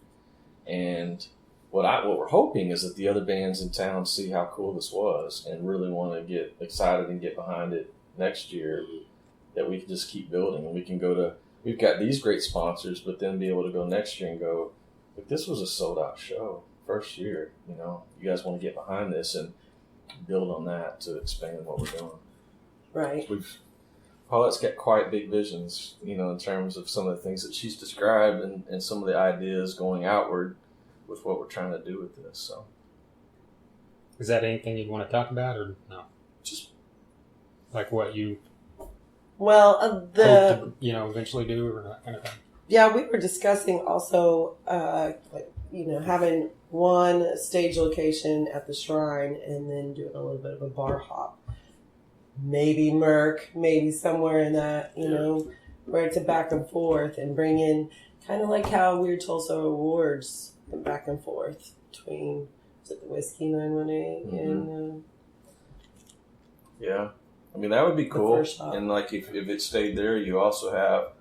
And what we're hoping is that the other bands in town see how cool this was and really want to get excited and get behind it next year, that we can just keep building and we can we've got these great sponsors, but then be able to go next year and go, look, this was a sold-out show first year. You guys want to get behind this and build on that to expand what we're doing. Right. Paulette's got quite big visions, in terms of some of the things that she's described and some of the ideas going outward with what we're trying to do with this. So, Is that anything you'd want to talk about, or no? just Like what you Well, hope to, eventually do, or that kind of thing? Yeah, we were discussing also, having one stage location at the Shrine and then doing a little bit of a bar hop. Maybe Merc, maybe somewhere in that, where it's a back and forth, and bring in kind of like how Weird Tulsa Awards went back and forth between, is it the Whiskey 918 and... yeah. I mean, that would be cool. first shop. And like if it stayed there, you also have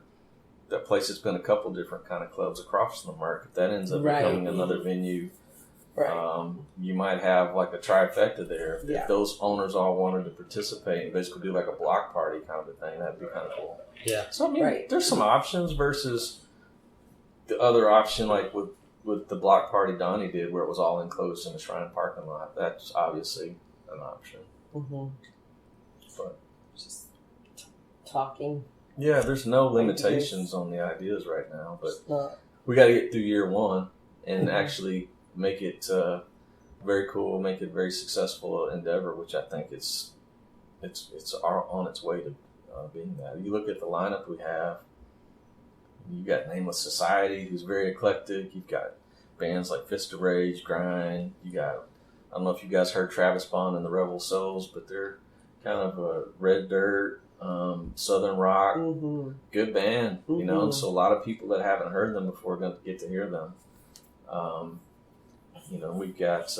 that place that's been a couple different kind of clubs across from the Merc. If that ends up Right. becoming another venue, Right. you might have like a trifecta there. Yeah. If those owners all wanted to participate and basically do like a block party kind of a thing, that'd be kind of cool. Yeah. So I mean, Right. there's some options versus the other option, like with with the block party Donnie did, where it was all enclosed in the Shrine parking lot, that's obviously an option. Mm-hmm. But just talking. Yeah, there's no limitations on the ideas right now, but we got to get through year one and actually make it very cool, make it a very successful endeavor, which I think it's on its way to being that. You look at the lineup we have. You got Nameless Society, who's very eclectic. You've got bands like Fist of Rage, Grind. You got, I don't know if you guys heard Travis Bond and the Rebel Souls, but they're kind of a red dirt, southern rock, good band, you know. And so a lot of people that haven't heard them before are going to get to hear them. You know, we've got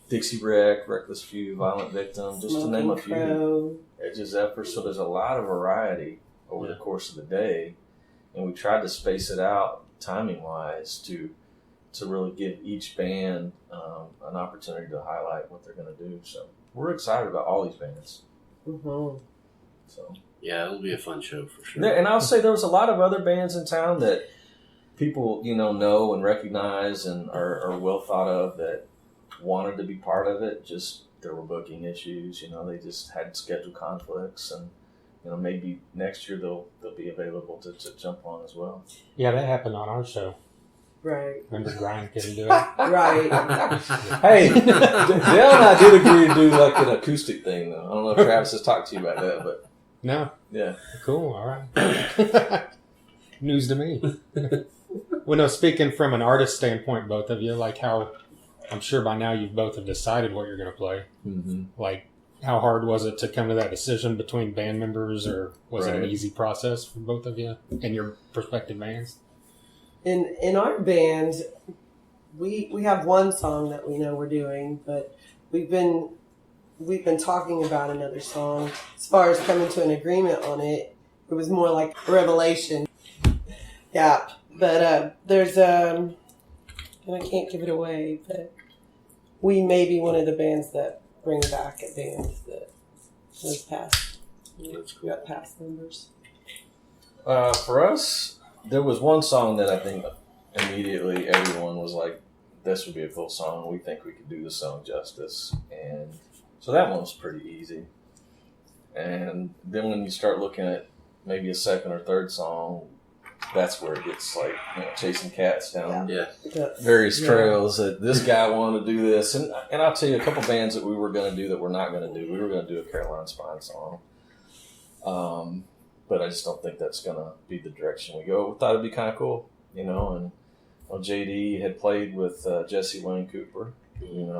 Dixie Wreck, Reckless Few, Violent Victim, just to name a few. Edge of Zephyr. So there's a lot of variety over the course of the day. And we tried to space it out timing-wise to really give each band an opportunity to highlight what they're going to do. So we're excited about all these bands. Mm-hmm. So yeah, it'll be a fun show for sure. And I'll say there was a lot of other bands in town that people know and recognize and are well thought of that wanted to be part of it. Just there were booking issues. They just had schedule conflicts and. Maybe next year they'll be available to jump on as well. Yeah, that happened on our show. Right. Remember Brian couldn't do it? Right. Hey, Dale and I did agree to do like an acoustic thing, though. I don't know if Travis has talked to you about that, but... No. Yeah. Cool, all right. News to me. Well, no, speaking from an artist standpoint, both of you, like how... I'm sure by now you both have decided what you're going to play. Mm-hmm. Like... How hard was it to come to that decision between band members, or was it an easy process for both of you and your prospective bands? In our band, we have one song that we know we're doing, but we've been talking about another song. As far as coming to an agreement on it, it was more like a revelation. Yeah, but there's and I can't give it away, but we may be one of the bands that bring back a band that was past. That's cool. We got past members. For us, there was one song that I think immediately everyone was like, this would be a cool song. We think we could do the song justice. And so that one was pretty easy. And then when you start looking at maybe a second or third song, that's where it gets like, chasing cats down various trails that this guy wanted to do this. And I'll tell you a couple bands that we were going to do that we're not going to do. We were going to do a Caroline Spine song. But I just don't think that's going to be the direction we go. We thought it'd be kind of cool, and JD had played with Jesse Wayne Cooper, in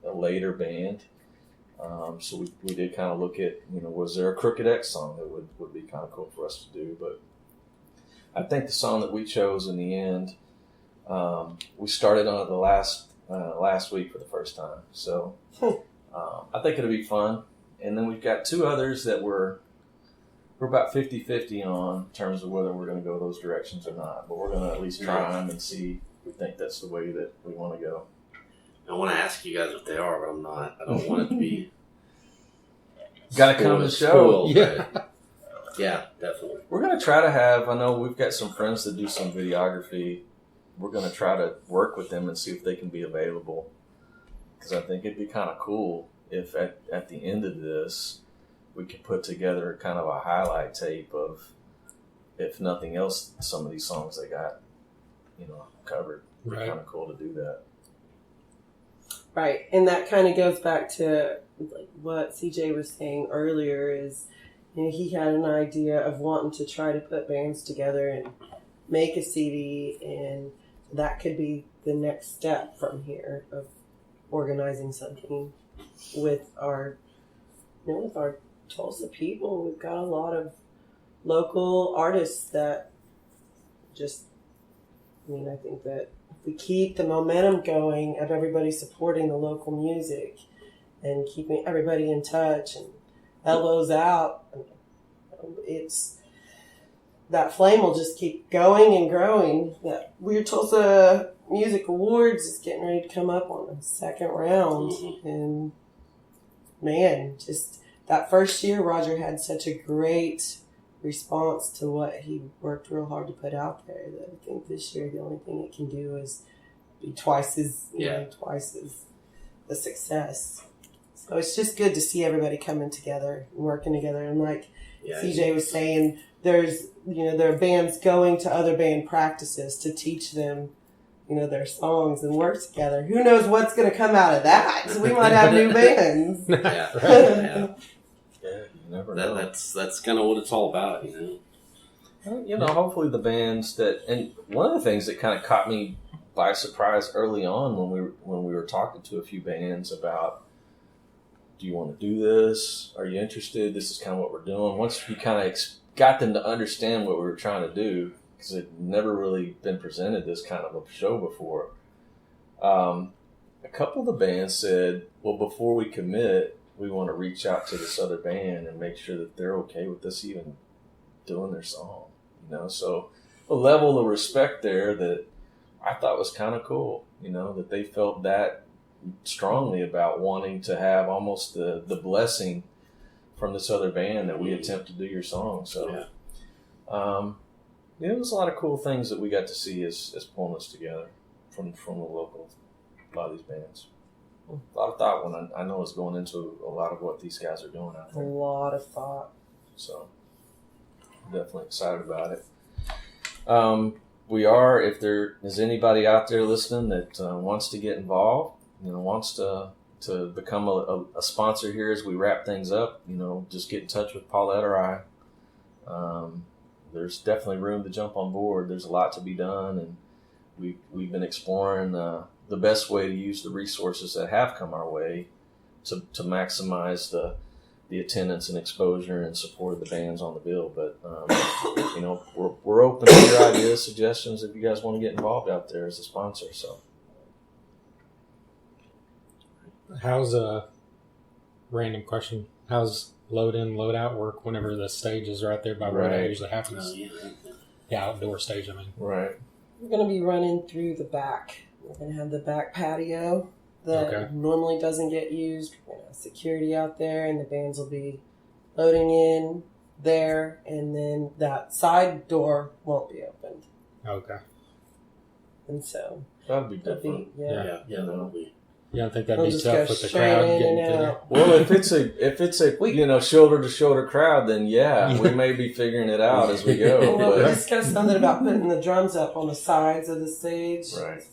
a later band. So we did kind of look at, was there a Crooked X song that would be kind of cool for us to do? But I think the song that we chose in the end, we started on it the last week for the first time. So I think it'll be fun. And then we've got two others that we're about 50-50 on in terms of whether we're going to go those directions or not. But we're going to at least try them and see if we think that's the way that we want to go. I want to ask you guys what they are, but I'm not. I don't want it to be... Got to come to the show. Yeah, definitely. We're going to try to have, I know we've got some friends that do some videography. We're going to try to work with them and see if they can be available. Because I think it'd be kind of cool if at the end of this, we could put together kind of a highlight tape of, if nothing else, some of these songs they got, covered. It'd be kind of cool to do that. Right. And that kind of goes back to what CJ was saying earlier is, he had an idea of wanting to try to put bands together and make a CD, and that could be the next step from here of organizing something with our Tulsa people. We've got a lot of local artists that I think that if we keep the momentum going of everybody supporting the local music and keeping everybody in touch and elbows out, it's that flame will just keep going and growing. That Weird Tulsa Music Awards is getting ready to come up on the second round. And man, just that first year, Roger had such a great response to what he worked real hard to put out there. That I think this year the only thing it can do is be twice as the success. So it's just good to see everybody coming together and working together. And like CJ was saying, there are bands going to other band practices to teach them, their songs and work together. Who knows what's going to come out of that? We might have new bands. Yeah, right. You never know. That's kind of what it's all about, Hopefully the bands and one of the things that kind of caught me by surprise early on when we were talking to a few bands about, do you want to do this? Are you interested? This is kind of what we're doing. Once we kind of got them to understand what we were trying to do, because it had never really been presented this kind of a show before. A couple of the bands said, well, before we commit, we want to reach out to this other band and make sure that they're okay with us even doing their song. So a level of respect there that I thought was kind of cool, that they felt that strongly about wanting to have almost the blessing from this other band that we attempt to do your song. So, it was a lot of cool things that we got to see as pulling us together from the local, a lot of these bands. A lot of thought when I know is going into a lot of what these guys are doing out there. A lot of thought. So, definitely excited about it. We are, if there is anybody out there listening that wants to get involved, wants to become a sponsor here as we wrap things up, just get in touch with Paullett or I. There's definitely room to jump on board. There's a lot to be done, and we've been exploring the best way to use the resources that have come our way to maximize the attendance and exposure and support of the bands on the bill. But, we're open to your ideas, suggestions if you guys want to get involved out there as a sponsor. So, how's a random question? How's load in, load out work whenever the stage is right there by where it usually happens? Yeah, outdoor stage, I mean. Right. We're going to be running through the back. We're going to have the back patio that normally doesn't get used. We're going to have security out there, and the bands will be loading in there, and then that side door won't be opened. Okay. And so that'd be different. That'll be. You don't think that'd be tough with the crowd getting there? Well, if it's a shoulder to shoulder crowd, then we may be figuring it out as we go. Well, we discussed something about putting the drums up on the sides of the stage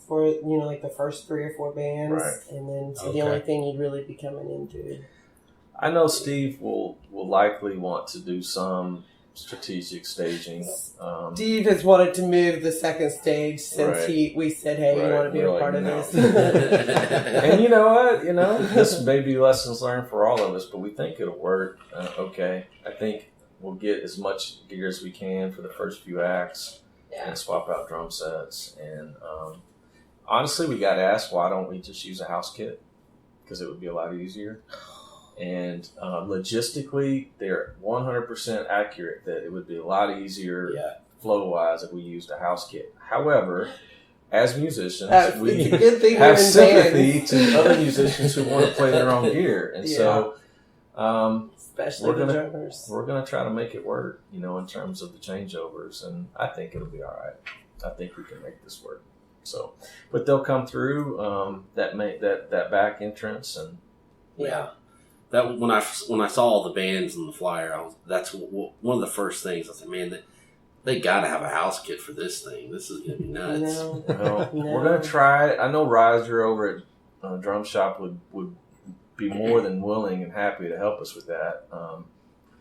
for like the first 3 or 4 bands, and then the only thing you'd really be coming into. I know Steve will likely want to do some strategic staging. Steve has wanted to move the second stage since we said, hey, you want to be a part of this. And you know what? This may be lessons learned for all of us, but we think it'll work. I think we'll get as much gear as we can for the first few acts and swap out drum sets. And honestly, we got asked, why don't we just use a house kit? Because it would be a lot easier. And logistically, they're 100% accurate that it would be a lot easier flow-wise if we used a house kit. However, as musicians, we have sympathy to other musicians who want to play their own gear. And so especially the drummers. We're going to try to make it work, in terms of the changeovers. And I think it'll be all right. I think we can make this work. So, but they'll come through that back entrance and That when I saw all the bands in the flyer, that's one of the first things I said. Man, they got to have a house kit for this thing. This is going to be nuts. No. We're going to try it. I know Riser over at Drum Shop would be more than willing and happy to help us with that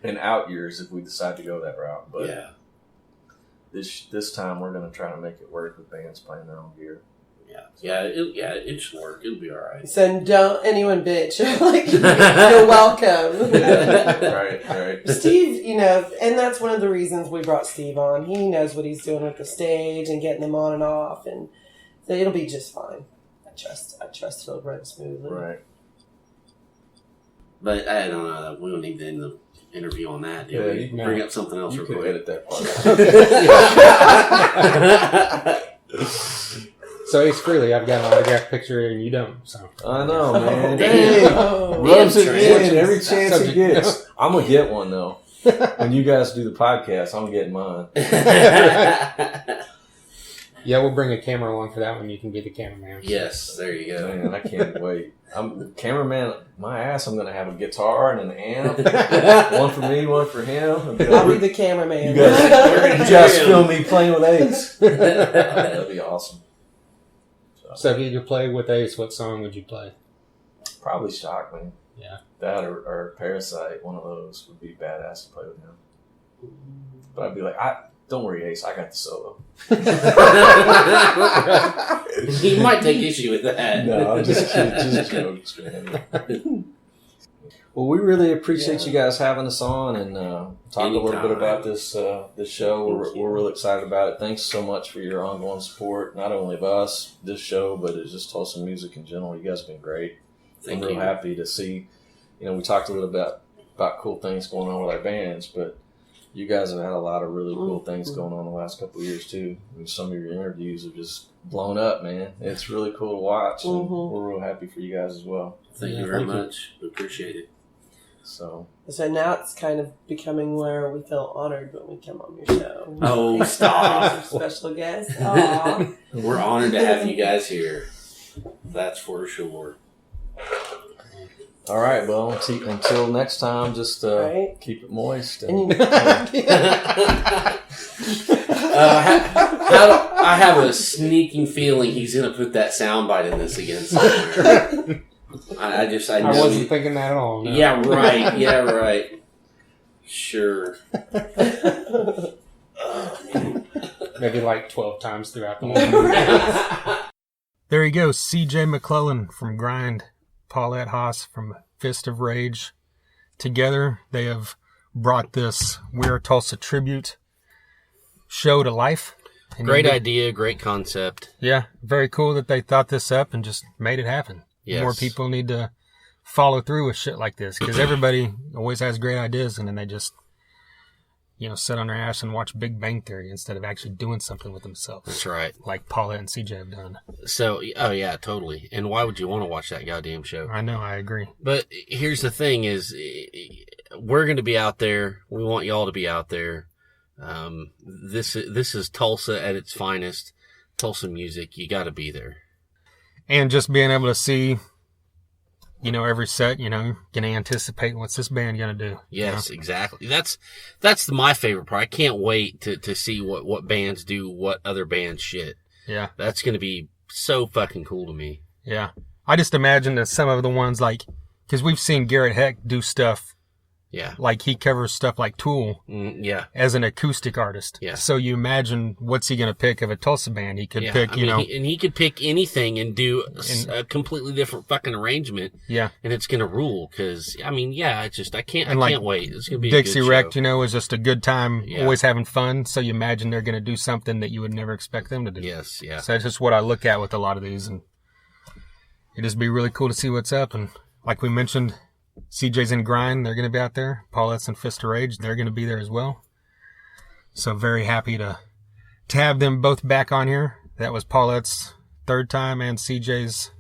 in out years if we decide to go that route. But this time we're going to try to make it work with bands playing their own gear. It should work. It'll be all right. So don't anyone bitch. You're welcome. Right. Steve, and that's one of the reasons we brought Steve on. He knows what he's doing with the stage and getting them on and off, and so it'll be just fine. I trust it'll run smoothly. Right. But I don't know. We don't need to end the interview on that. Do we? Bring up something else real quick. Edit that part. So Ace Frehley, I've got an autographed picture and you don't. So I know, man. Rubs it in every chance he gets. I'm gonna get one though. when you guys do the podcast, I'm getting mine. Yeah, we'll bring a camera along for that one. You can be the cameraman. Yes, there you go. Man, I can't wait. I'm cameraman. My ass. I'm gonna have a guitar and an amp. One for me, one for him. I'll be the cameraman. You guys film me playing with Ace. That'd be awesome. So if you could play with Ace, what song would you play? Probably Shock Me. Yeah. That or Parasite. One of those would be badass to play with him. But I'd be like, don't worry, Ace. I got the solo. He might take issue with that. No, I'm just joking. Well, we really appreciate you guys having us on and talk a little bit about this show. We're really excited about it. Thanks so much for your ongoing support, not only of us, this show, but it's just Tulsa music in general. You guys have been great. I'm real happy to see. We talked a little about cool things going on with our bands, but you guys have had a lot of really cool things going on the last couple of years too. Some of your interviews have just blown up, man. It's really cool to watch, and we're real happy for you guys as well. Thank you very much. We appreciate it. So now it's kind of becoming where we feel honored when we come on your show. Oh, stop! Special guest. Aww. We're honored to have you guys here. That's for sure. All right, well, until next time, just keep it moist. And I have a sneaking feeling he's going to put that soundbite in this again somewhere. I wasn't thinking that at all. No. Yeah, right. Yeah, right. Sure. Maybe like 12 times throughout the whole. There you go, CJ McClellan from Grind. Paullett Haase from Fist of Rage. Together, they have brought this We're Tulsa tribute show to life. And great idea, great concept. Yeah, very cool that they thought this up and just made it happen. Yes. More people need to follow through with shit like this because everybody always has great ideas and then they just, sit on their ass and watch Big Bang Theory instead of actually doing something with themselves. That's right. Like Paullett and CJ have done. So, oh yeah, totally. And why would you want to watch that goddamn show? I know, I agree. But here's the thing is, we're going to be out there. We want y'all to be out there. This is Tulsa at its finest. Tulsa music. You got to be there. And just being able to see, every set, can anticipate what's this band going to do. Yes, exactly. That's my favorite part. I can't wait to see what bands do, what other bands shit. Yeah. That's going to be so fucking cool to me. Yeah. I just imagine that some of the ones because we've seen Garrett Heck do stuff. Yeah. Like he covers stuff like Tool. Yeah. As an acoustic artist. Yeah. So you imagine what's he going to pick of a Tulsa band? He could pick, and he could pick anything and do a completely different fucking arrangement. Yeah. And it's going to rule because, it's just, I can't wait. It's going to be Dixie a good Wrecked, show. is just a good time, always having fun. So you imagine they're going to do something that you would never expect them to do. Yes, yeah. So that's just what I look at with a lot of these. And it'd just be really cool to see what's up. And like we mentioned, CJ's in Grind, they're going to be out there. Paulett's in Fist of Rage, they're going to be there as well. So very happy to have them both back on here. That was Paulette's third time and CJ's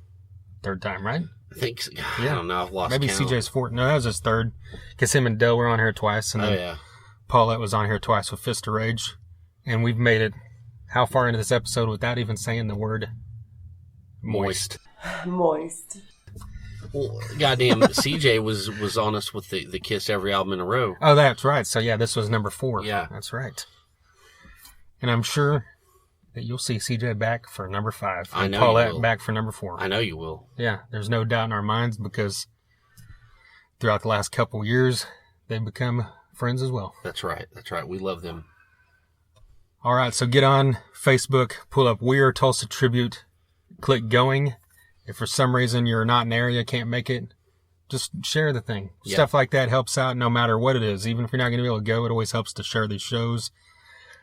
third time, right? I think so. Yeah. I don't know. I've lost Maybe count. CJ's fourth. No, that was his third. Because him and Dell were on here twice. And then Paullett was on here twice with Fist of Rage. And we've made it how far into this episode without even saying the word moist. Moist. Well, goddamn, CJ was on us with the Kiss every album in a row. Oh, that's right. So, yeah, this was number 4. Yeah. That's right. And I'm sure that you'll see CJ back for number 5. I know Paullett you will. back for number 4. I know you will. Yeah, there's no doubt in our minds because throughout the last couple years, they've become friends as well. That's right. That's right. We love them. All right, so get on Facebook, pull up We're Tulsa Tribute, click going. If for some reason you're not in the area, can't make it, just share the thing. Yeah. Stuff like that helps out no matter what it is. Even if you're not going to be able to go, it always helps to share these shows,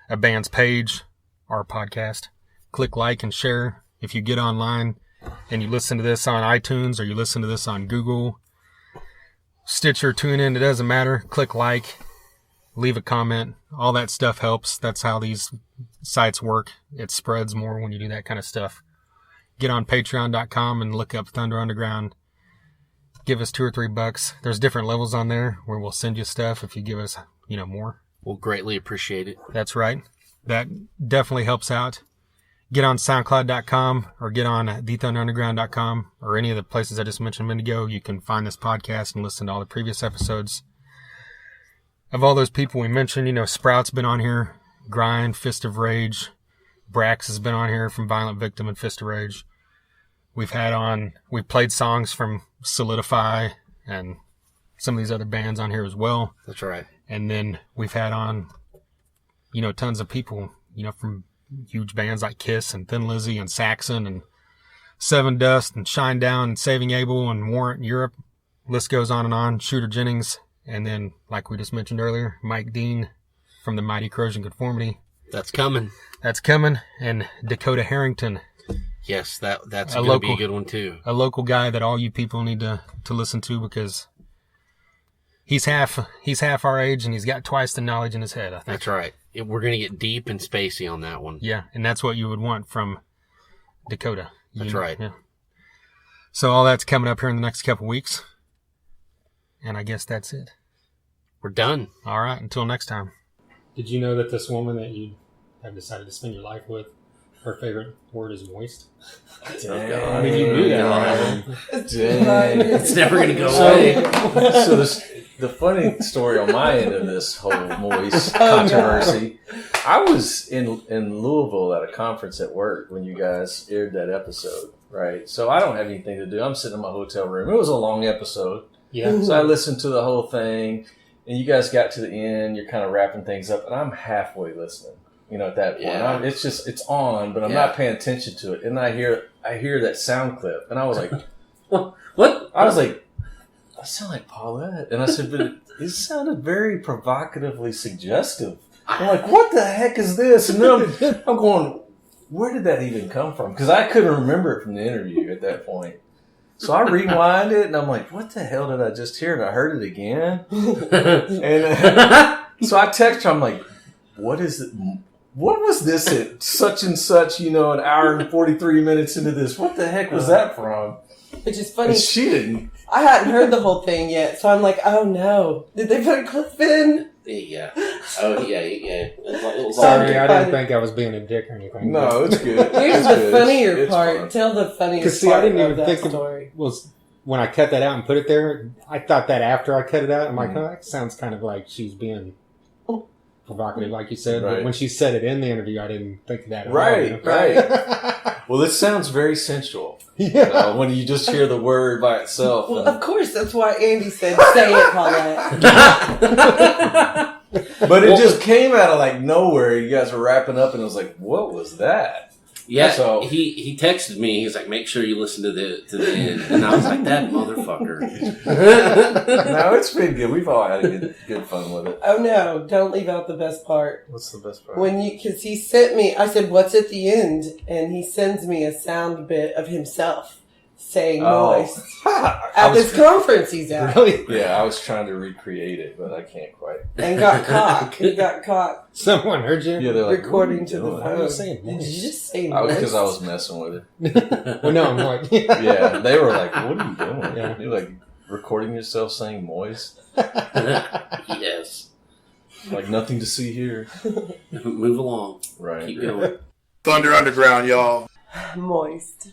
a band's page, our podcast. Click like and share. If you get online and you listen to this on iTunes or you listen to this on Google, Stitcher, TuneIn, it doesn't matter. Click like, leave a comment. All that stuff helps. That's how these sites work. It spreads more when you do that kind of stuff. Get on patreon.com and look up Thunder Underground. Give us $2 or $3. There's different levels on there where we'll send you stuff. If you give us more. We'll greatly appreciate it. That's right. That definitely helps out. Get on SoundCloud.com or get on TheThunderUnderground.com or any of the places I just mentioned a minute ago. You can find this podcast and listen to all the previous episodes. Of all those people we mentioned, Sprout's been on here, Grind, Fist of Rage, Brax has been on here from Violent Victim and Fist of Rage. We've played songs from Solidify and some of these other bands on here as well. That's right. And then we've had on, tons of people, from huge bands like Kiss and Thin Lizzy and Saxon and Seven Dust and Shinedown and Saving Abel and Warrant Europe. List goes on and on. Shooter Jennings. And then, like we just mentioned earlier, Mike Dean from the Mighty Corrosion Conformity. That's coming. And Dakota Harrington. Yes, that's going to be a good one too. A local guy that all you people need to listen to because he's half our age and he's got twice the knowledge in his head, I think. That's right. We're going to get deep and spacey on that one. Yeah, and that's what you would want from Dakota. That's right. Yeah. So all that's coming up here in the next couple weeks. And I guess that's it. We're done. All right, until next time. Did you know that this woman that you have decided to spend your life with, her favorite word is moist? Dang. I mean, you knew that. It's never going to go away. So the funny story on my end of this whole moist controversy, I was in Louisville at a conference at work when you guys aired that episode, right? So I don't have anything to do. I'm sitting in my hotel room. It was a long episode. Yeah. So I listened to the whole thing, and you guys got to the end. You're kind of wrapping things up, and I'm halfway listening. At that point, Yeah. it's on, but I'm not paying attention to it. And I hear that sound clip, and I was like, What? I was like, I sound like Paullett. And I said, but it sounded very provocatively suggestive. I'm like, what the heck is this? And then I'm going, where did that even come from? Because I couldn't remember it from the interview at that point. So I rewind it, and I'm like, what the hell did I just hear? And I heard it again. And so I text her, I'm like, what is it? What was this at such and such, an hour and 43 minutes into this? What the heck was that from? Which is funny. And she didn't. I hadn't heard the whole thing yet, so I'm like, oh no. Did they put a clip in? Yeah. Oh, yeah. It was Sorry, I didn't think I was being a dick or anything. No, it's good. Here's the funnier part. Fun. Tell the funniest See, I part didn't of even that think story. when I cut that out and put it there, I thought that after I cut it out, I'm like, oh, that sounds kind of like she's being provocative, like you said. Right. But when she said it in the interview, I didn't think of that at all. Right. Well, this sounds very sensual. Yeah. When you just hear the word by itself. Well, of course, that's why Andy said, say it, Paullett. But it just came out of nowhere. You guys were wrapping up, and it was like, what was that? Yeah, So- he texted me. He's like, make sure you listen to the end. And I was like, that motherfucker. No, it's been good. We've all had a good fun with it. Oh no, don't leave out the best part. What's the best part? Because he sent me, I said, what's at the end? And he sends me a sound bit of himself saying moist. At this conference he's at. Really? Yeah, I was trying to recreate it, but I can't quite. And got caught. He got caught Someone heard you? Yeah, they're like, recording to the doing? Why are you phone. saying Did moist? you just say Because I moist? was messing with it. Well, no, I'm like, Yeah, they were like, what are you doing? Yeah. You're like recording yourself saying moist. Yes. Like nothing to see here. Move along. Right. Keep going. Thunder Underground, y'all. Moist.